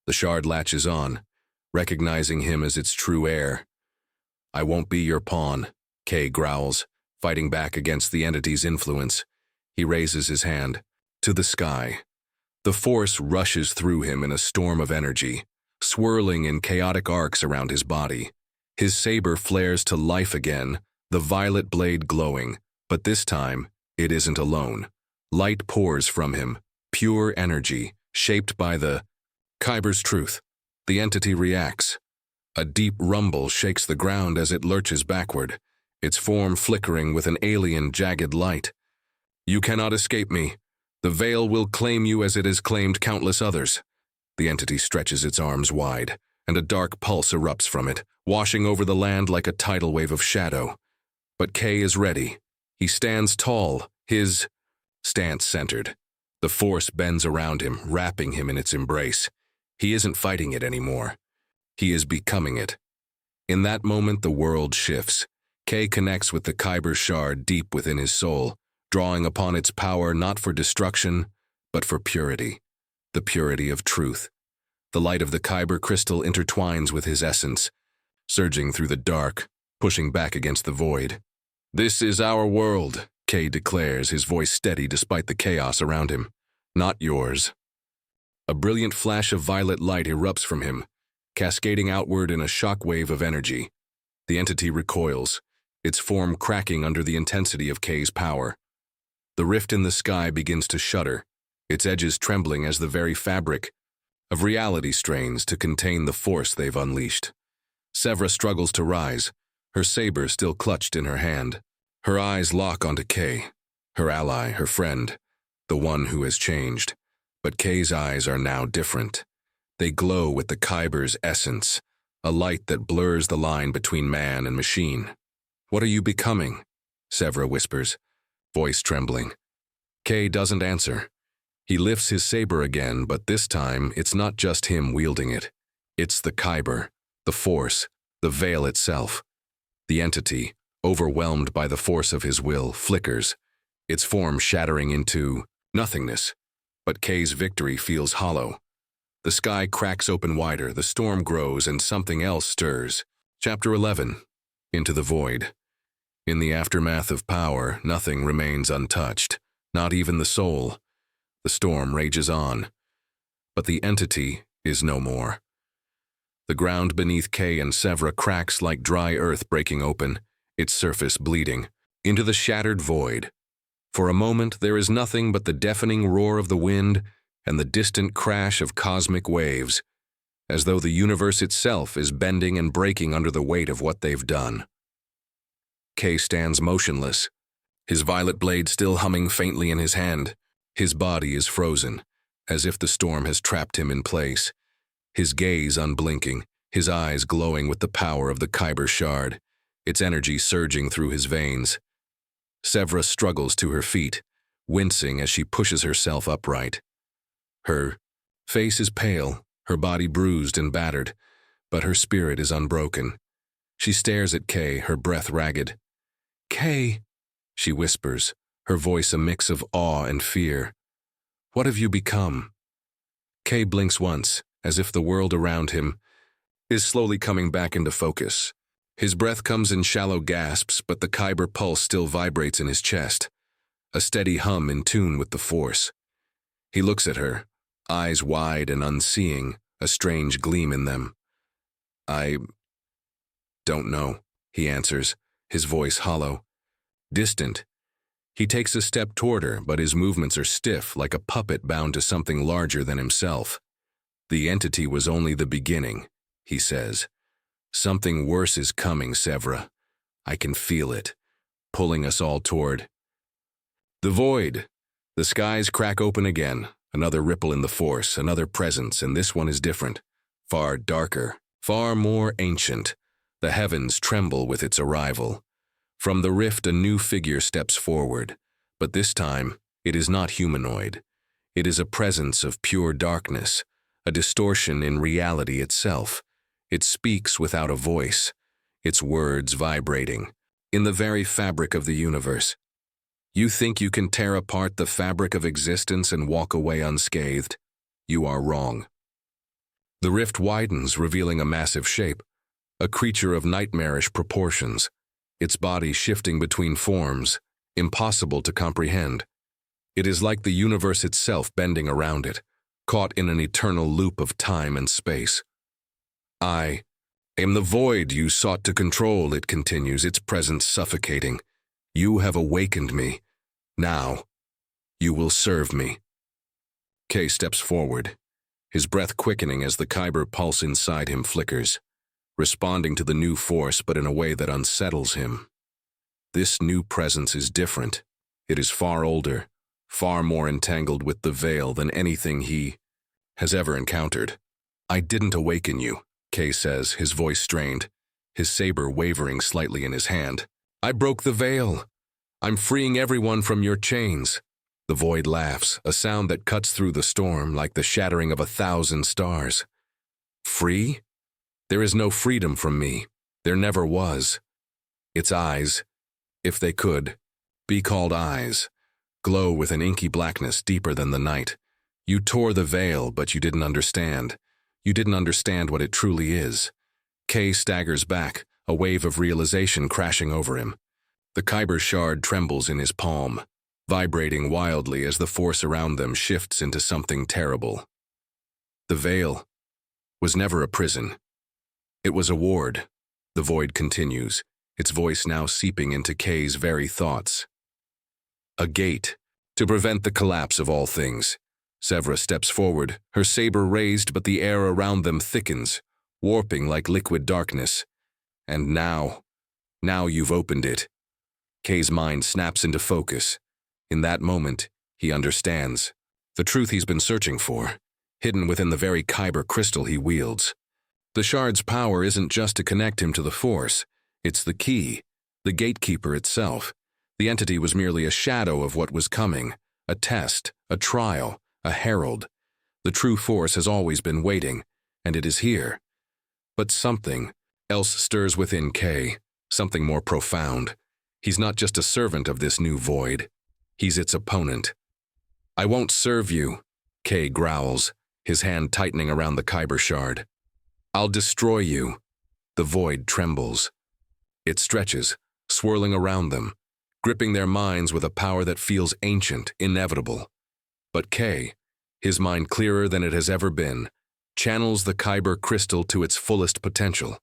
The shard latches on, recognizing him as its true heir. "I won't be your pawn," Kay growls, fighting back against the entity's influence. He raises his hand to the sky. The force rushes through him in a storm of energy, swirling in chaotic arcs around his body. His saber flares to life again, the violet blade glowing, but this time, it isn't alone. Light pours from him, pure energy, shaped by the Kyber's truth. The entity reacts. A deep rumble shakes the ground as it lurches backward, its form flickering with an alien, jagged light. "You cannot escape me. The veil will claim you as it has claimed countless others." The entity stretches its arms wide, and a dark pulse erupts from it, washing over the land like a tidal wave of shadow. But Kay is ready. He stands tall, his stance centered. The force bends around him, wrapping him in its embrace. He isn't fighting it anymore. He is becoming it. In that moment, the world shifts. K connects with the Kyber shard deep within his soul, drawing upon its power not for destruction, but for purity, the purity of truth. The light of the Kyber crystal intertwines with his essence, surging through the dark, pushing back against the void. "This is our world," K declares, his voice steady despite the chaos around him. "Not yours." A brilliant flash of violet light erupts from him, cascading outward in a shockwave of energy. The entity recoils, its form cracking under the intensity of K's power. The rift in the sky begins to shudder, its edges trembling as the very fabric of reality strains to contain the force they've unleashed. Sevra struggles to rise, her saber still clutched in her hand. Her eyes lock onto K, her ally, her friend, the one who has changed. But K's eyes are now different. They glow with the Kyber's essence, a light that blurs the line between man and machine. "What are you becoming?" Sevra whispers, voice trembling. K doesn't answer. He lifts his saber again, but this time it's not just him wielding it. It's the Kyber, the Force, the Veil itself. The entity, overwhelmed by the force of his will, flickers, its form shattering into nothingness. But K's victory feels hollow. The sky cracks open wider, the storm grows, and something else stirs. Chapter 11. Into the Void. In the aftermath of power, nothing remains untouched, not even the soul. The storm rages on. But the entity is no more. The ground beneath K and Sevra cracks like dry earth breaking open, its surface bleeding, into the shattered void. For a moment, there is nothing but the deafening roar of the wind and the distant crash of cosmic waves, as though the universe itself is bending and breaking under the weight of what they've done. K stands motionless, his violet blade still humming faintly in his hand. His body is frozen, as if the storm has trapped him in place. His gaze unblinking, his eyes glowing with the power of the Kyber shard, its energy surging through his veins. Sevra struggles to her feet, wincing as she pushes herself upright. Her face is pale, her body bruised and battered, but her spirit is unbroken. She stares at K, her breath ragged. "K," she whispers, her voice a mix of awe and fear. "What have you become?" K blinks once, as if the world around him is slowly coming back into focus. His breath comes in shallow gasps, but the Kyber pulse still vibrates in his chest, a steady hum in tune with the force. He looks at her, eyes wide and unseeing, a strange gleam in them. "I don't know," he answers, his voice hollow, distant. He takes a step toward her, but his movements are stiff, like a puppet bound to something larger than himself. "The entity was only the beginning," he says. "Something worse is coming, Sevra. I can feel it, pulling us all toward the void." The skies crack open again, another ripple in the force, another presence, and this one is different, far darker, far more ancient. The heavens tremble with its arrival. From the rift a new figure steps forward, but this time it is not humanoid. It is a presence of pure darkness, a distortion in reality itself. It speaks without a voice, its words vibrating, in the very fabric of the universe. You think you can tear apart the fabric of existence and walk away unscathed? You are wrong. The rift widens, revealing a massive shape, a creature of nightmarish proportions, its body shifting between forms, impossible to comprehend. It is like the universe itself bending around it, caught in an eternal loop of time and space. "I am the void you sought to control," it continues, its presence suffocating. "You have awakened me. Now, you will serve me." K steps forward, his breath quickening as the Kyber pulse inside him flickers, responding to the new force but in a way that unsettles him. This new presence is different. It is far older, far more entangled with the veil than anything he has ever encountered. "I didn't awaken you," K says, his voice strained, his saber wavering slightly in his hand. "I broke the veil. I'm freeing everyone from your chains." The void laughs, a sound that cuts through the storm like the shattering of 1,000 stars. "Free? There is no freedom from me. There never was." Its eyes, if they could, be called eyes, glow with an inky blackness deeper than the night. You tore the veil, but you didn't understand. You didn't understand what it truly is. Kay staggers back, a wave of realization crashing over him. The Kyber shard trembles in his palm, vibrating wildly as the force around them shifts into something terrible. The veil was never a prison. It was a ward, the void continues, its voice now seeping into Kay's very thoughts. A gate, to prevent the collapse of all things. Sevra steps forward, her saber raised, but the air around them thickens, warping like liquid darkness. And now you've opened it. Kay's mind snaps into focus. In that moment, he understands. The truth he's been searching for, hidden within the very Kyber crystal he wields. The shard's power isn't just to connect him to the Force. It's the key, the gatekeeper itself. The entity was merely a shadow of what was coming, a test, a trial, a herald. The true Force has always been waiting, and it is here. But something else stirs within Kay, something more profound. He's not just a servant of this new void. He's its opponent. "I won't serve you," Kay growls, his hand tightening around the Kyber shard. "I'll destroy you." The void trembles. It stretches, swirling around them, gripping their minds with a power that feels ancient, inevitable. But Kay, his mind clearer than it has ever been, channels the Kyber crystal to its fullest potential.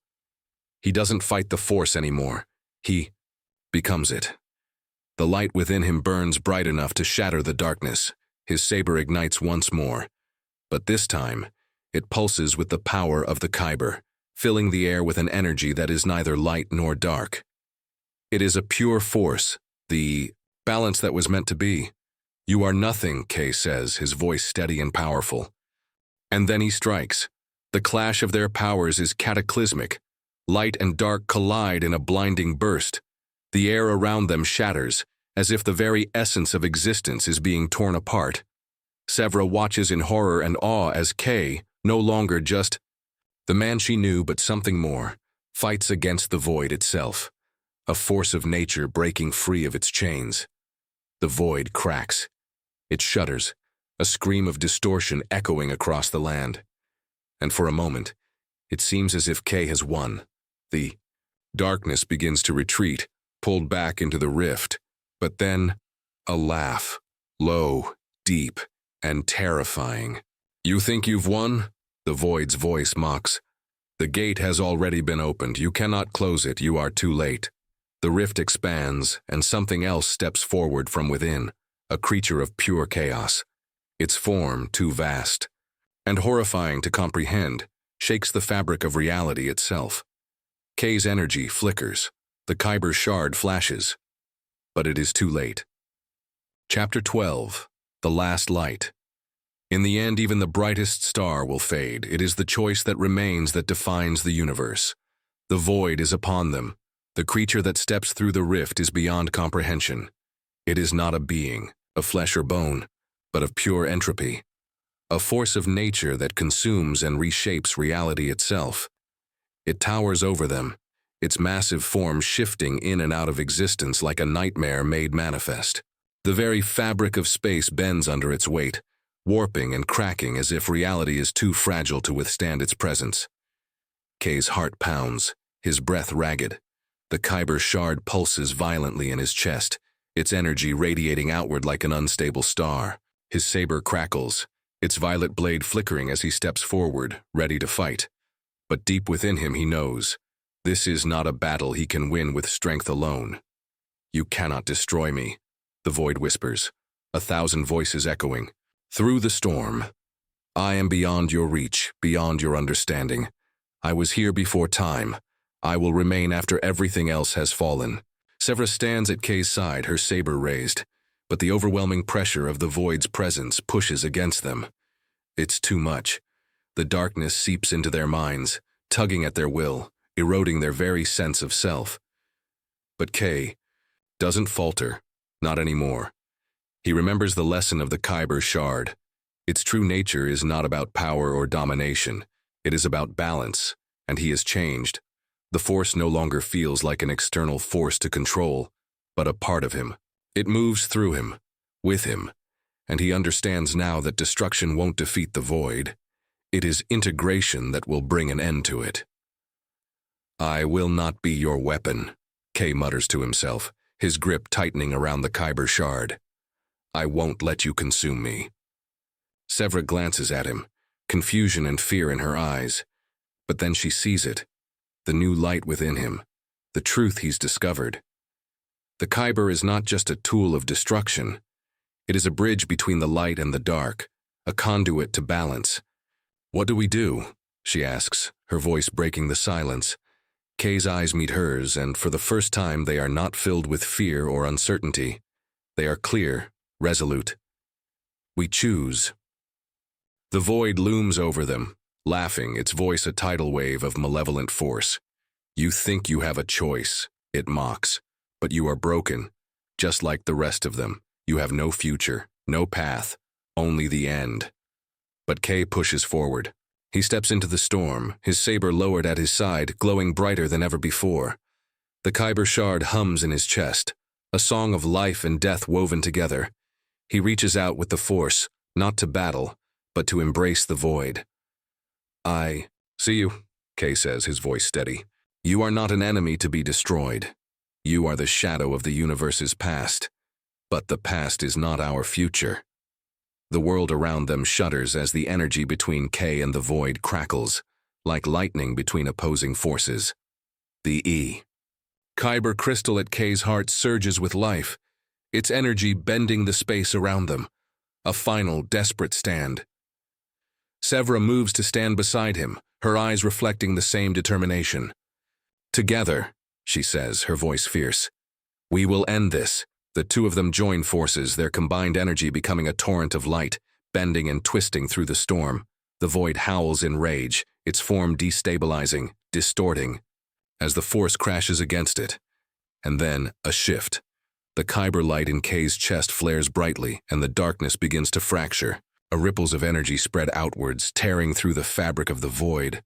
He doesn't fight the Force anymore. He becomes it. The light within him burns bright enough to shatter the darkness. His saber ignites once more. But this time, it pulses with the power of the Kyber, filling the air with an energy that is neither light nor dark. It is a pure force, the balance that was meant to be. "You are nothing," Kay says, his voice steady and powerful. And then he strikes. The clash of their powers is cataclysmic. Light and dark collide in a blinding burst. The air around them shatters, as if the very essence of existence is being torn apart. Sevra watches in horror and awe as Kay, no longer just the man she knew but something more, fights against the void itself, a force of nature breaking free of its chains. The void cracks. It shudders, a scream of distortion echoing across the land. And for a moment, it seems as if Kay has won. The darkness begins to retreat, pulled back into the rift. But then, a laugh, low, deep, and terrifying. "You think you've won?" The void's voice mocks. "The gate has already been opened. You cannot close it. You are too late." The rift expands, and something else steps forward from within, a creature of pure chaos. Its form, too vast and horrifying to comprehend, shakes the fabric of reality itself. Kay's energy flickers. The Kyber shard flashes. But it is too late. Chapter 12. The Last Light. In the end, even the brightest star will fade. It is the choice that remains that defines the universe. The void is upon them. The creature that steps through the rift is beyond comprehension. It is not a being, of flesh or bone, but of pure entropy. A force of nature that consumes and reshapes reality itself. It towers over them, its massive form shifting in and out of existence like a nightmare made manifest. The very fabric of space bends under its weight, warping and cracking as if reality is too fragile to withstand its presence. Kay's heart pounds, his breath ragged. The Kyber shard pulses violently in his chest, its energy radiating outward like an unstable star. His saber crackles, its violet blade flickering as he steps forward, ready to fight. But deep within him he knows, this is not a battle he can win with strength alone. "You cannot destroy me," the void whispers, 1,000 voices echoing. "Through the storm. I am beyond your reach, beyond your understanding. I was here before time. I will remain after everything else has fallen." Sevra stands at Kay's side, her saber raised, but the overwhelming pressure of the void's presence pushes against them. It's too much. The darkness seeps into their minds, tugging at their will, eroding their very sense of self. But Kay doesn't falter, not anymore. He remembers the lesson of the Kyber shard. Its true nature is not about power or domination. It is about balance, and he has changed. The Force no longer feels like an external force to control, but a part of him. It moves through him, with him, and he understands now that destruction won't defeat the void. It is integration that will bring an end to it. "I will not be your weapon," Kay mutters to himself, his grip tightening around the Kyber shard. "I won't let you consume me." Sevra glances at him, confusion and fear in her eyes. But then she sees it, the new light within him, the truth he's discovered. The Kyber is not just a tool of destruction. It is a bridge between the light and the dark, a conduit to balance. "What do we do?" she asks, her voice breaking the silence. Kay's eyes meet hers, and for the first time they are not filled with fear or uncertainty. They are clear, resolute. "We choose." The void looms over them, laughing, its voice a tidal wave of malevolent force. "You think you have a choice," it mocks, "but you are broken. Just like the rest of them, you have no future, no path, only the end." But Kay pushes forward. He steps into the storm, his saber lowered at his side, glowing brighter than ever before. The Kyber shard hums in his chest, a song of life and death woven together. He reaches out with the Force, not to battle, but to embrace the void. "I see you," Kay says, his voice steady. "You are not an enemy to be destroyed. You are the shadow of the universe's past. But the past is not our future." The world around them shudders as the energy between Kay and the void crackles, like lightning between opposing forces. The Kyber crystal at Kay's heart surges with life, its energy bending the space around them. A final, desperate stand. Sevra moves to stand beside him, her eyes reflecting the same determination. "Together," she says, her voice fierce. "We will end this." The two of them join forces, their combined energy becoming a torrent of light, bending and twisting through the storm. The void howls in rage, its form destabilizing, distorting, as the Force crashes against it. And then, a shift. The Kyber light in Kay's chest flares brightly, and the darkness begins to fracture. Ripples of energy spread outwards, tearing through the fabric of the void.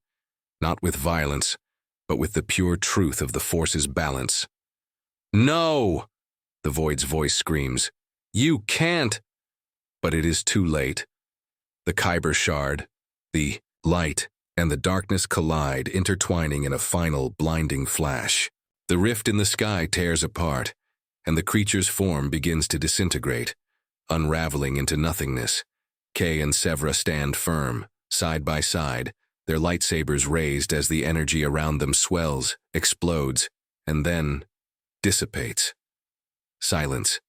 Not with violence, but with the pure truth of the Force's balance. "No!" the void's voice screams. "You can't!" But it is too late. The Kyber shard, the light, and the darkness collide, intertwining in a final, blinding flash. The rift in the sky tears apart, and the creature's form begins to disintegrate, unraveling into nothingness. Kay and Sevra stand firm, side by side, their lightsabers raised as the energy around them swells, explodes, and then dissipates. Silence.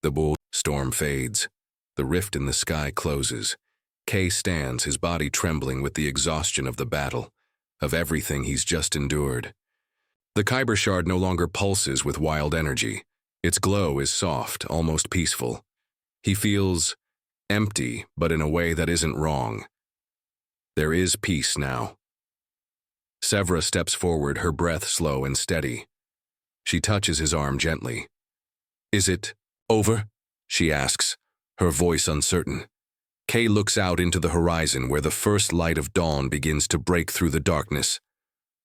The bull storm fades. The rift in the sky closes. Kay stands, his body trembling with the exhaustion of the battle, of everything he's just endured. The Kyber shard no longer pulses with wild energy. Its glow is soft, almost peaceful. He feels empty, but in a way that isn't wrong. There is peace now. Sevra steps forward, her breath slow and steady. She touches his arm gently. "Is it over?" she asks, her voice uncertain. Kay looks out into the horizon where the first light of dawn begins to break through the darkness.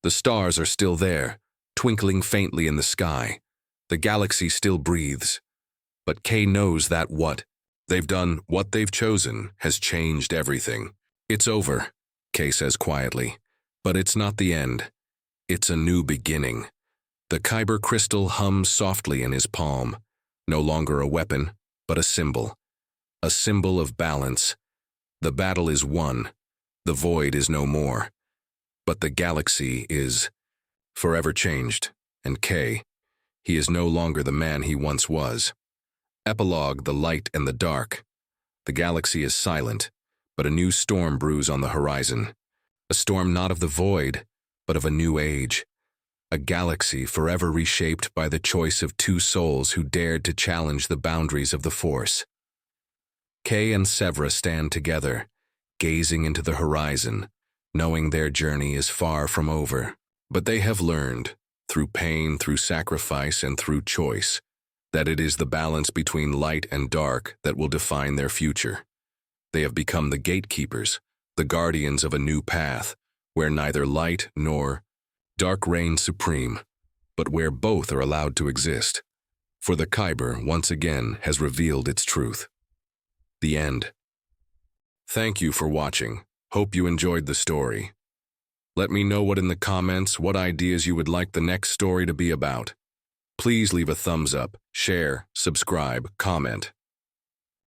The stars are still there, twinkling faintly in the sky. The galaxy still breathes. But Kay knows that what they've chosen, has changed everything. "It's over," Kay says quietly. "But it's not the end. It's a new beginning." The Kyber crystal hums softly in his palm, no longer a weapon, but a symbol of balance. The battle is won. The void is no more. But the galaxy is forever changed, and Kay, he is no longer the man he once was. Epilogue: The light and the dark. The galaxy is silent, but a new storm brews on the horizon. A storm not of the void, but of a new age. A galaxy forever reshaped by the choice of two souls who dared to challenge the boundaries of the Force. Kay and Sevra stand together, gazing into the horizon, knowing their journey is far from over. But they have learned, through pain, through sacrifice, and through choice, that it is the balance between light and dark that will define their future. They have become the gatekeepers, the guardians of a new path, where neither light nor Dark reigns supreme, but where both are allowed to exist. For the Kyber, once again, has revealed its truth. The end. Thank you for watching. Hope you enjoyed the story. Let me know in the comments what ideas you would like the next story to be about. Please leave a thumbs up, share, subscribe, comment.